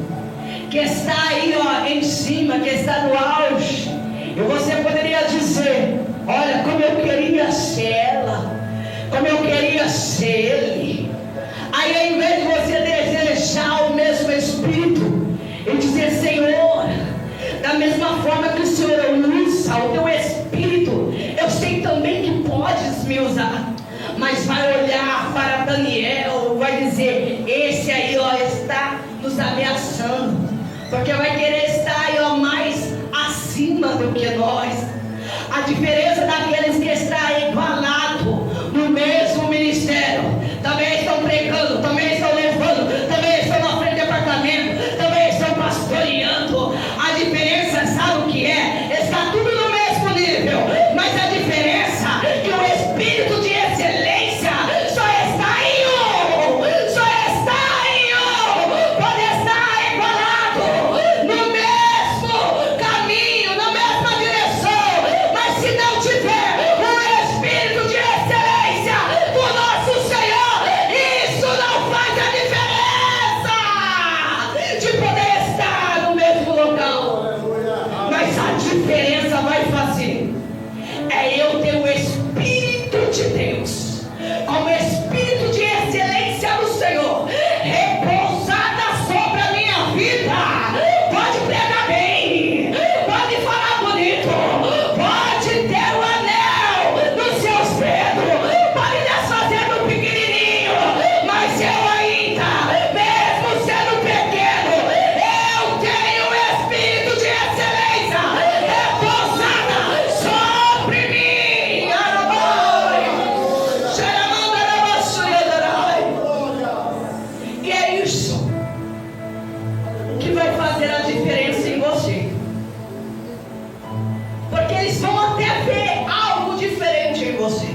que está aí, ó, em cima, que está no auge. E você poderia dizer: olha, como eu queria ser ela, como eu queria ser ele. Aí, ao invés de você desejar o mesmo Espírito e dizer: Senhor, da mesma forma que o Senhor usa o teu Espírito, eu sei também que podes me usar. Mas vai olhar para Daniel, vai dizer: esse aí, ó, está nos ameaçando, porque vai querer estar aí, ó, mais acima do que nós. A diferença daqueles que está igualado no mesmo ministério, também estão pregando, também estão levando, também estão na frente do departamento, também estão pastoreando. A diferença, sabe o que é? Está tudo no mesmo nível, mas a diferença é que o Espírito de excelência só está em um, pode estar igualado no mesmo caminho, na mesma direção, mas se não tiver o Espírito de excelência do nosso Senhor, isso não faz a diferença de poder estar no mesmo local. Mas a diferença vai fazer é eu ter o Espírito de Deus, como Espírito de excelência do Senhor, repousada sobre a minha vida. Pode pregar bem, pode falar bonito, pode ter o anel nos seus dedos, pode desfazer no pequenininho, mas eu ainda, mesmo sendo pequeno, eu tenho o Espírito de excelência repousada sobre mim. E é isso que vai fazer a diferença em você, porque eles vão até ver algo diferente em você,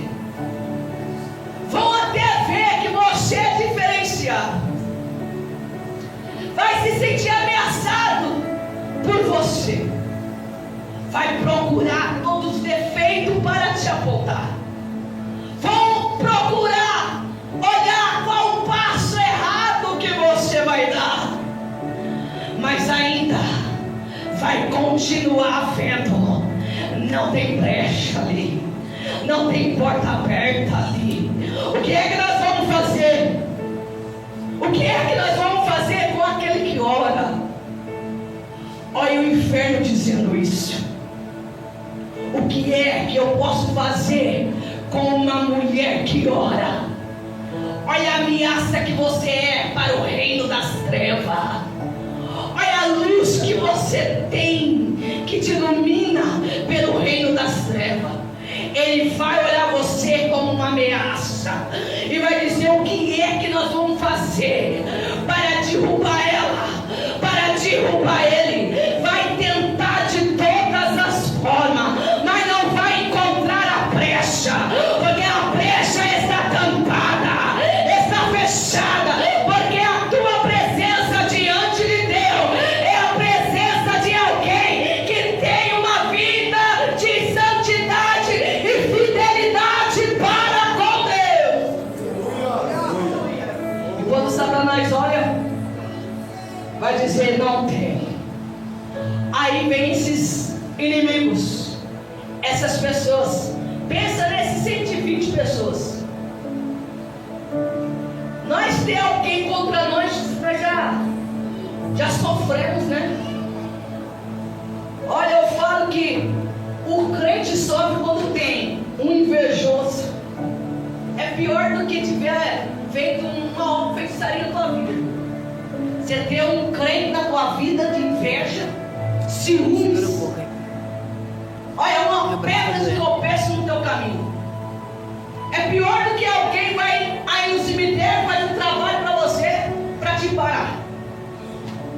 vão até ver que você é diferenciado, vai se sentir ameaçado por você, vai procurar todos os defeitos para te apontar, vão procurar olhar qual o passo errado que você vai dar, mas ainda vai continuar vendo. Não tem brecha ali, não tem porta aberta ali. fazer com uma mulher que ora. Olha a ameaça que você é para o reino das trevas. Olha a luz que você tem, que te ilumina pelo reino das trevas. Ele vai olhar você como uma ameaça e vai dizer o que é que nós vamos fazer para derrubar ela, para derrubar ele. Vai tentar de todas as formas, mas não vai encontrar a brecha, porque a brecha está tampada, está fechada, porque a tua presença diante de Deus é a presença de alguém que tem uma vida de santidade e fidelidade para com Deus. E quando Satanás olha, vai dizer: não tem. Aí vem esses inimigos, essas pessoas. Pensa nesses 120 pessoas. Nós tem alguém contra nós, nós já sofremos, né? Olha, eu falo que o crente sofre quando tem um invejoso. É pior do que tiver feito uma feitiçaria na tua vida. Você ter um crente na tua vida de inveja, ciúmes. Olha, é uma pedra de tropeço no teu caminho. É pior do que alguém vai aí no cemitério, faz um trabalho para você, para te parar.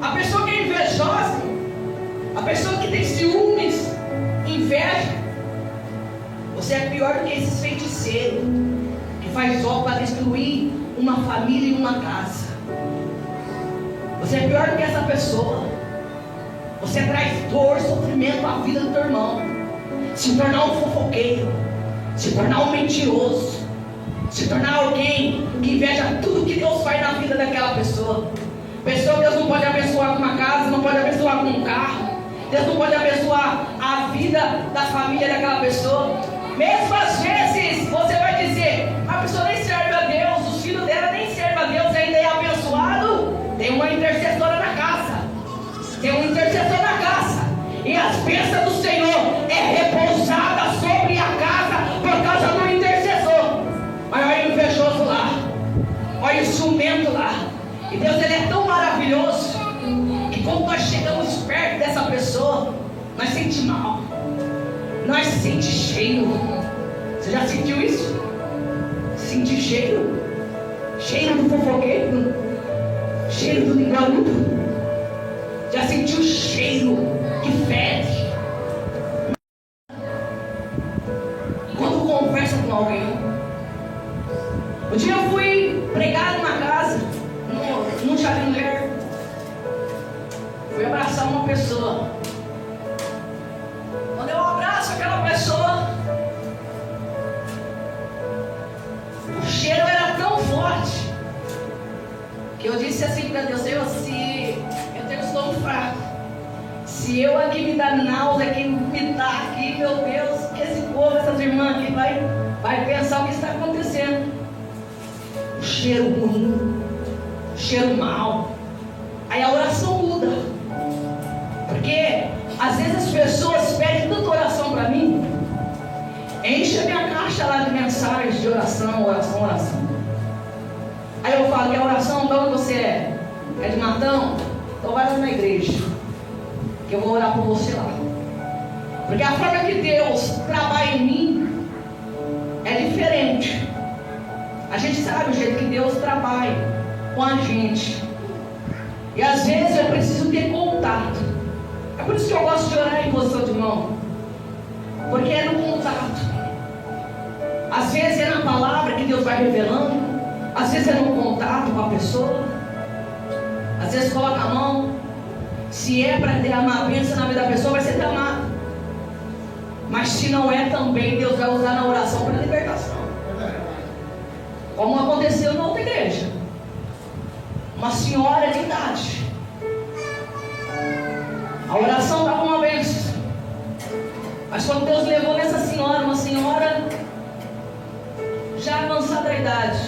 A pessoa que é invejosa, a pessoa que tem ciúmes, inveja, você é pior do que esses feiticeiros que faz obra para destruir uma família e uma casa. Você é pior do que essa pessoa. Você traz dor, sofrimento à vida do teu irmão. Se tornar um fofoqueiro, se tornar um mentiroso, se tornar alguém que inveja tudo que Deus faz na vida daquela pessoa. Pessoa, Deus não pode abençoar com uma casa, não pode abençoar com um carro. Deus não pode abençoar a vida da família daquela pessoa. Mesmo às vezes você vai dizer: a pessoa nem serve a Deus, os filhos dela nem servem a Deus, ainda é abençoado. Tem uma intercessora na casa, tem um intercessor na casa, e as bênçãos do Senhor é repousada sobre a casa por causa do intercessor. Mas olha o invejoso lá, olha o ciumento lá. E Deus, ele é tão maravilhoso que quando nós chegamos perto dessa pessoa, nós sentimos mal, nós sentimos cheiro. Você já sentiu isso? Sentir cheiro? Cheiro do fofoqueiro? Cheiro do linguarudo? Já sentiu cheiro que fede? Quando conversa com alguém. Um dia eu fui pregar numa casa, num chá de mulher. Fui abraçar uma pessoa. Quando eu abraço aquela pessoa, o cheiro era tão forte que eu disse assim para Deus: Senhor, se eu tenho estômago fraco, se eu aqui me dar náusea, aqui me dá aqui, meu Deus, que esse povo, essas irmãs aqui vai pensar o que está acontecendo. O cheiro ruim, o cheiro mal. Aí a oração muda, porque às vezes as pessoas pedem tanta oração para mim, enche a minha caixa lá de mensagens de oração. Aí eu falo: que a oração, de onde você é? É de Matão? Então vai lá na igreja, que eu vou orar por você lá. Porque a forma que Deus trabalha em mim é diferente. A gente sabe o jeito que Deus trabalha com a gente. E às vezes eu preciso ter contato. É por isso que eu gosto de orar em posição de mão, porque é no contato. Às vezes é na palavra que Deus vai revelando, às vezes é no contato com a pessoa. Às vezes coloca a mão. Se é para derramar a bênção na vida da pessoa, vai ser derramado. Mas se não é também, Deus vai usar na oração para libertação. Como aconteceu na outra igreja. Uma senhora de idade, a oração dava uma bênção. Mas quando Deus levou nessa senhora, uma senhora já avançada da idade,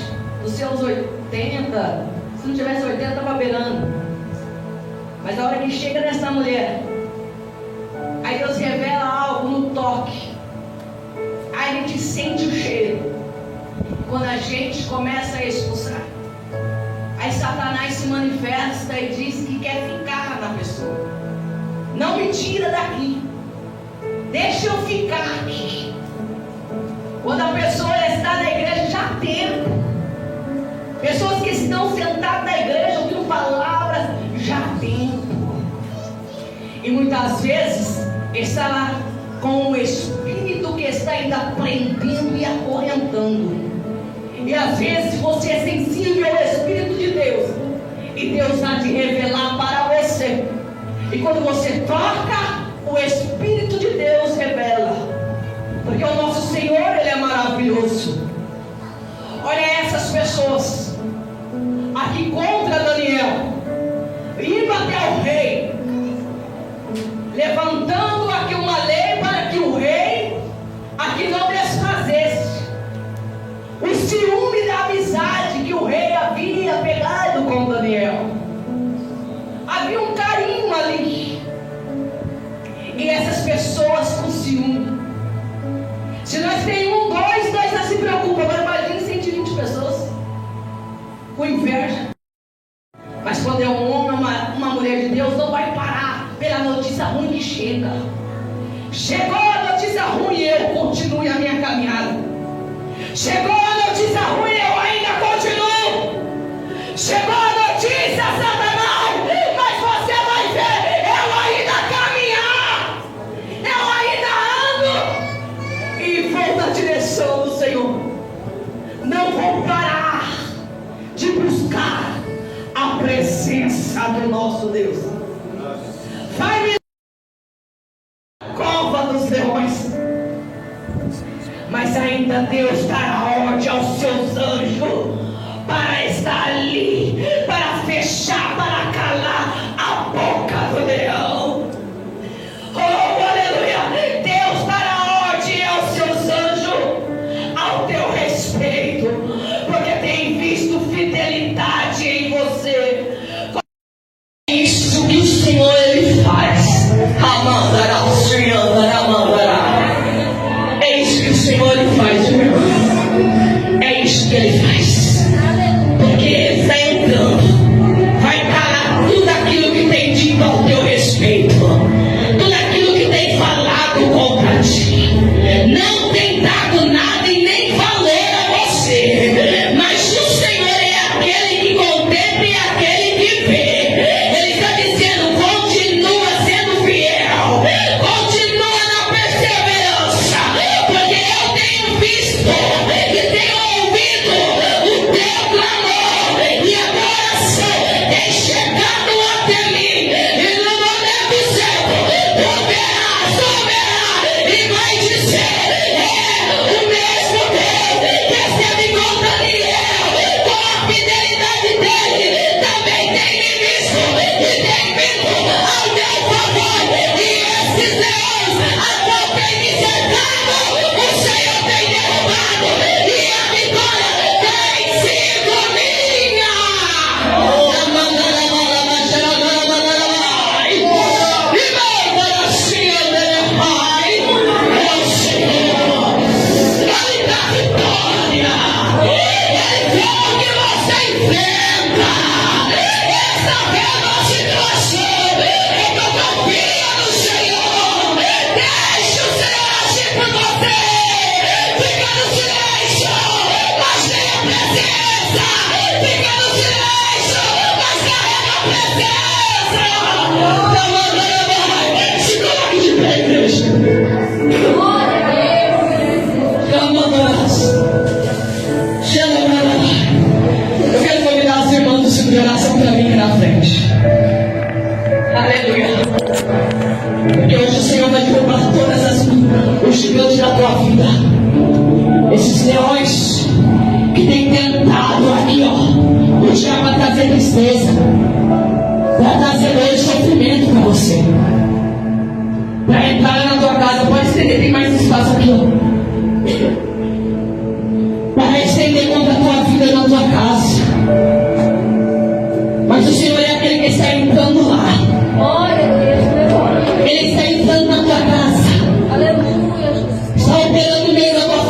dos seus 80, se não tivesse 80, estava beirando. Mas a hora que chega nessa mulher, aí Deus revela algo no toque. Aí a gente sente o cheiro. Quando a gente começa a expulsar, aí Satanás se manifesta e diz que quer ficar na pessoa. Não me tira daqui, deixa eu ficar aqui. Quando a pessoa está na igreja já há tempo, pessoas que estão sentadas na igreja ouvindo palavras já há tempo, e muitas vezes está lá com o espírito que está ainda prendendo e acorrentando. E às vezes você é sensível ao Espírito de Deus, e Deus há de revelar para você. E quando você toca, o Espírito de Deus revela. Porque o nosso Senhor, Ele é maravilhoso. Olha essas pessoas aqui contra Daniel, indo até o rei, levantando aqui uma lei para que o rei aqui não desfazesse. O ciúme da amizade que o rei havia pegado com Daniel. Havia um carinho ali. E essas pessoas com ciúme. Se nós temos dois não se preocupa. Agora imagine 120 pessoas com inveja. Mas quando é um homem, uma mulher de Deus, não vai parar pela notícia ruim que chega. Chegou a notícia ruim, eu continuo a minha caminhada. Chegou a notícia ruim, eu ainda continuo. Chegou a notícia, Satanás, mas você vai ver, eu ainda caminhar, eu ainda ando e vou na direção do Senhor. Não vou parar de buscar a presença do nosso Deus. Vai me cova dos leões. Mas ainda Deus dará ordem aos seus anjos para estar ali, para fechar, para calar a boca do leão. Oh, aleluia! Deus dará ordem aos seus anjos ao teu respeito, porque tem visto fidelidade em você. É isso que o Senhor Ele faz. Amandará o Senhor, amandará. É isso que o Senhor Ele faz, meu irmão. É isso que Ele faz. Porque Ele está entrando, vai calar tudo aquilo que tem dito ao teu respeito, tudo aquilo que tem falado contra ti. Não tem dado nada e nem valor a você. Mas o Senhor é aquele que contempla e aquele que vê. Ele está dizendo: continua sendo fiel, continua na perseverança, porque eu tenho visto e tenho ouvido o teu clamor e a tua oração tem chegado até mim. E no momento certo, tu verás e vai dizer: é o mesmo Deus que esteve com Daniel, com a fidelidade dele, também tem me visto e tem vindo ao meu favor. E esses leões a qual tem me cercado, o Senhor tem derrubado, e a vitória tem sido minha. E manda assim, Pai, é o Senhor. Ele dá vitória. Ele vê o que você enfrenta. Essa é a nossa situação. Então confia no Senhor. Deixa o Senhor agir por você. Fica no silêncio, mas tenha presença. Fica no silêncio, mas carrega a presença. Se coloque de pé, igreja. Eu quero convidar os irmãos do ciclo de oração para mim aqui na frente. Aleluia. Porque hoje o Senhor vai derrubar todas os gigantes da tua vida. Esses leões que têm tentado aqui, ó. O diabo vai trazer tristeza, vai trazer dor e sofrimento para você. Para entrar na tua casa, pode estender, tem mais espaço aqui, ó. Para estender contra a tua vida na tua casa. Mas o Senhor é aquele que está entrando lá. Ele está entrando na tua casa. Está operando no meio da tua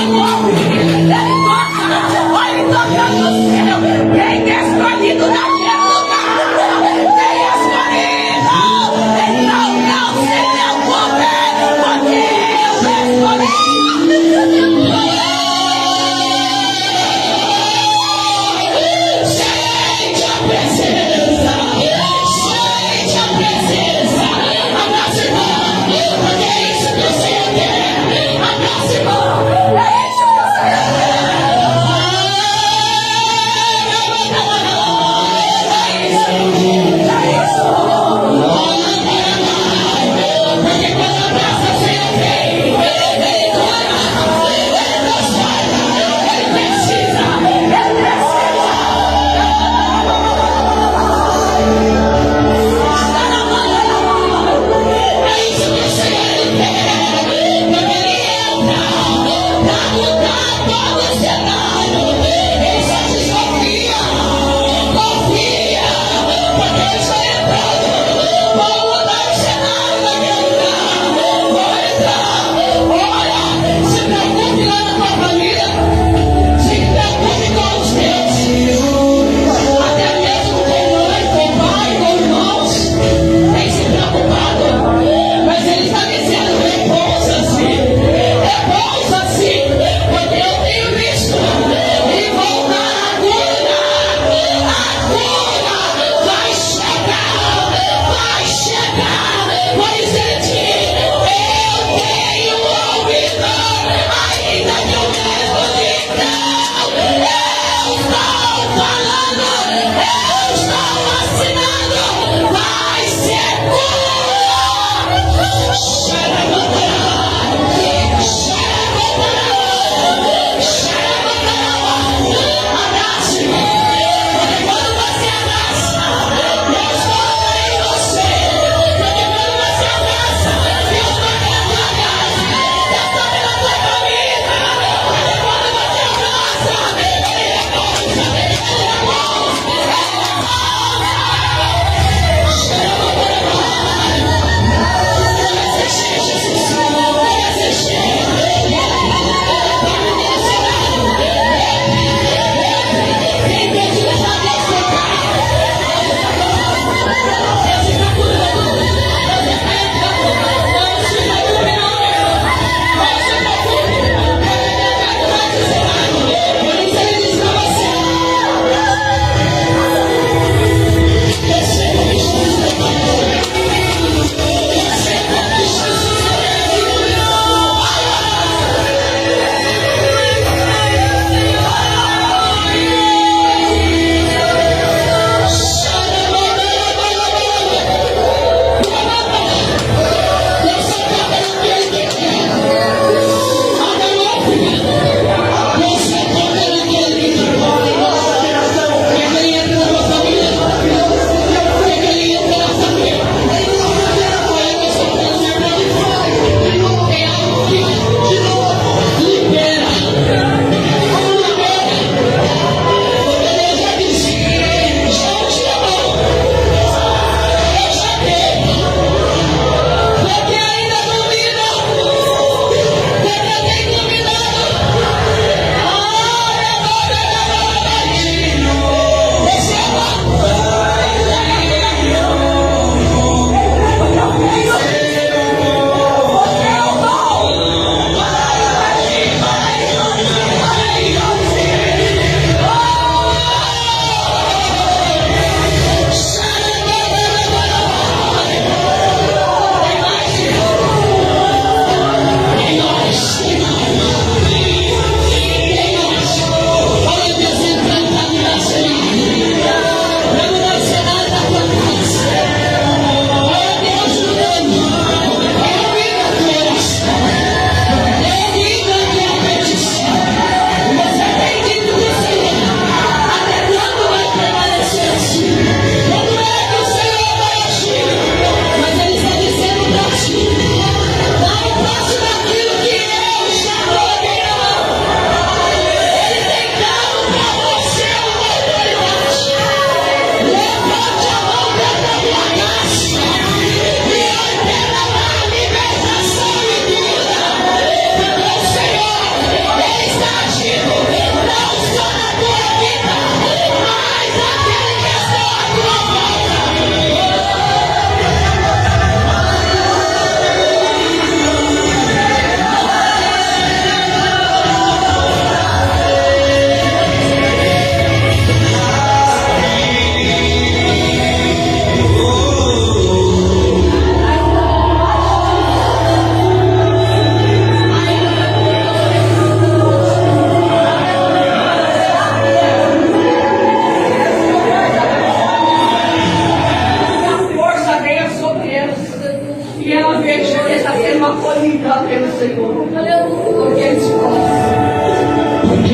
Envolve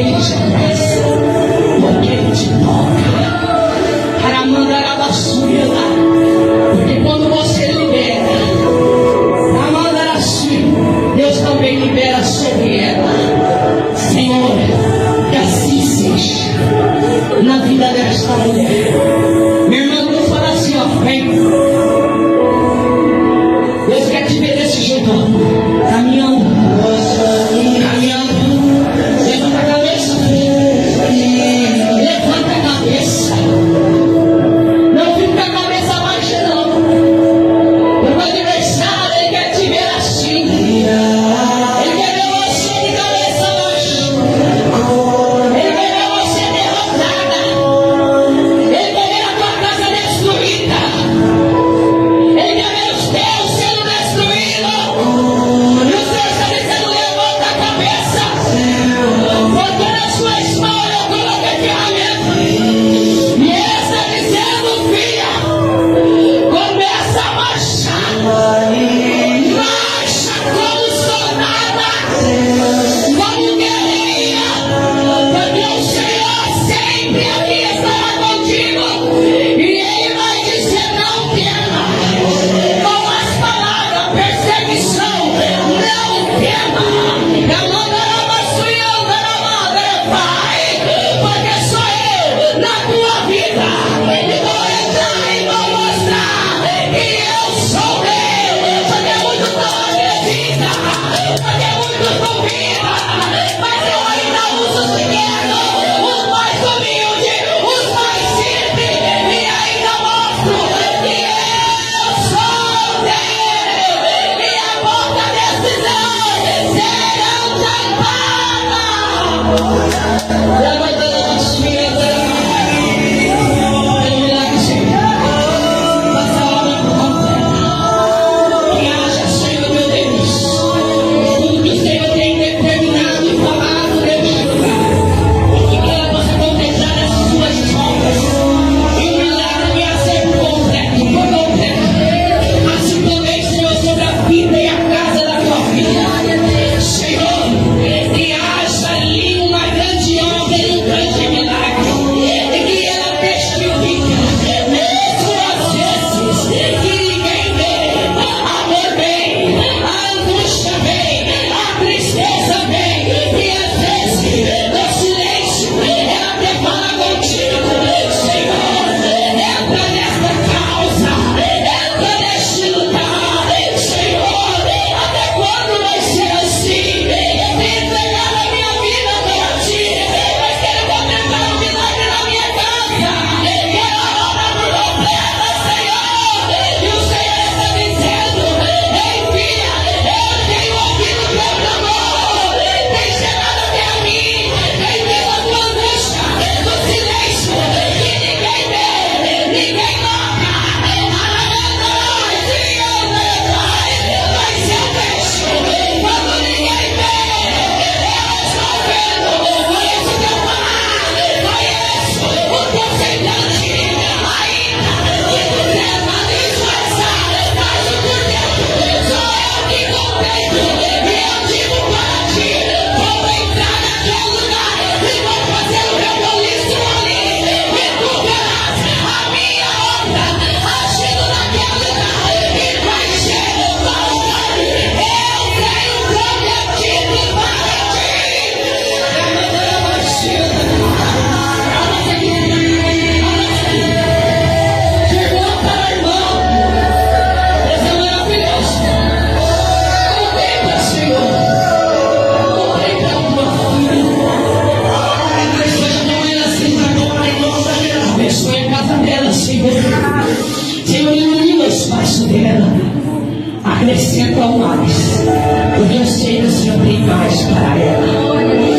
Ele te abraça, porque Ele te toca. Para mandar a basura, porque quando você libera, para mandar a sua, Deus também libera sobre ela. Senhor, que assim seja na vida desta mulher. Meu irmão, Deus fala assim, ó, vem. Deus quer te ver desse jeito, ó, caminhando. Levanta a cabeça, levanta a cabeça. Não fica com a cabeça baixa, não. O adversário, ele quer te ver assim. Ele quer ver você de cabeça baixa. Ele quer ver você derrotada. Ele quer ver a tua casa destruída. Ele quer ver os teus sendo destruídos. E o Senhor está dizendo, levanta a cabeça. Porque nas suas mãos eu coloquei ferramenta. E Ele está dizendo, filha, começa a marchar. Marcha como soldada, como guerreira. Porque o Senhor sempre aqui estará contigo. E Ele vai dizer, não tema. Com as palavras, perseguição, não tema. Pai, porque sou eu na tua vida. E vou entrar e vou mostrar que eu sou Deus. Porque é muito não acredita, porque é muito duvida. Mas eu ainda uso os pequenos, os mais humildes, os mais simples. E ainda mostro que eu sou Deus. E a porta desses anos serão tampadas. Levantando as filhas, pelo milagre, Senhor. Passa a obra por completo. Que haja, Senhor, meu Deus, tudo que o Senhor tem determinado e falado neste lugar. E que ela possa completar as suas obras. E o milagre venha ser por completo, por completo. Assim também, Senhor, sobre a vida e a casa da tua filha. Senhor, que haja ali uma grande obra e um grande milagre. E que ela testifique, mesmo às vezes, que ninguém vê. Amor vem, a angústia vem, a tristeza vem. E às vezes, no silêncio, ela até fala contigo. Senhor, entra nesta causa, entra neste lugar. Senhor, até quando vai ser assim? Eu tenho entregado a minha vida para ti, mas quero contemplar um milagre na minha casa. Quero a obra por completa, Senhor. E o Senhor está dizendo, ei filha, eu tenho ouvido o teu clamor, tem chegado até a mim, tem visto a tua angústia, no silêncio, que ninguém vê, ninguém nota. Mas eu vejo, quando ninguém vê, eu estou vendo. Conheço o teu falar, conheço o teu semblante, ainda que tu tenta disfarçar, mas o por dentro sou eu que contemplo. E eu digo para ti, vou entrar naquele lugar e vou fazer o meu roliço ali. E tu verás a minha obra agindo naquele lugar e vai ser falta. Eu tenho prometido para ti. De irmão para irmão, Deus é maravilhoso. Contempla, Senhor, contempla a tua filha. Abençoe a mãe assim agora, abençoe a casa dela, Senhor. Senhor, ilumina o espaço dela, acrescenta mais, porque eu sei que o Senhor tem mais para ela.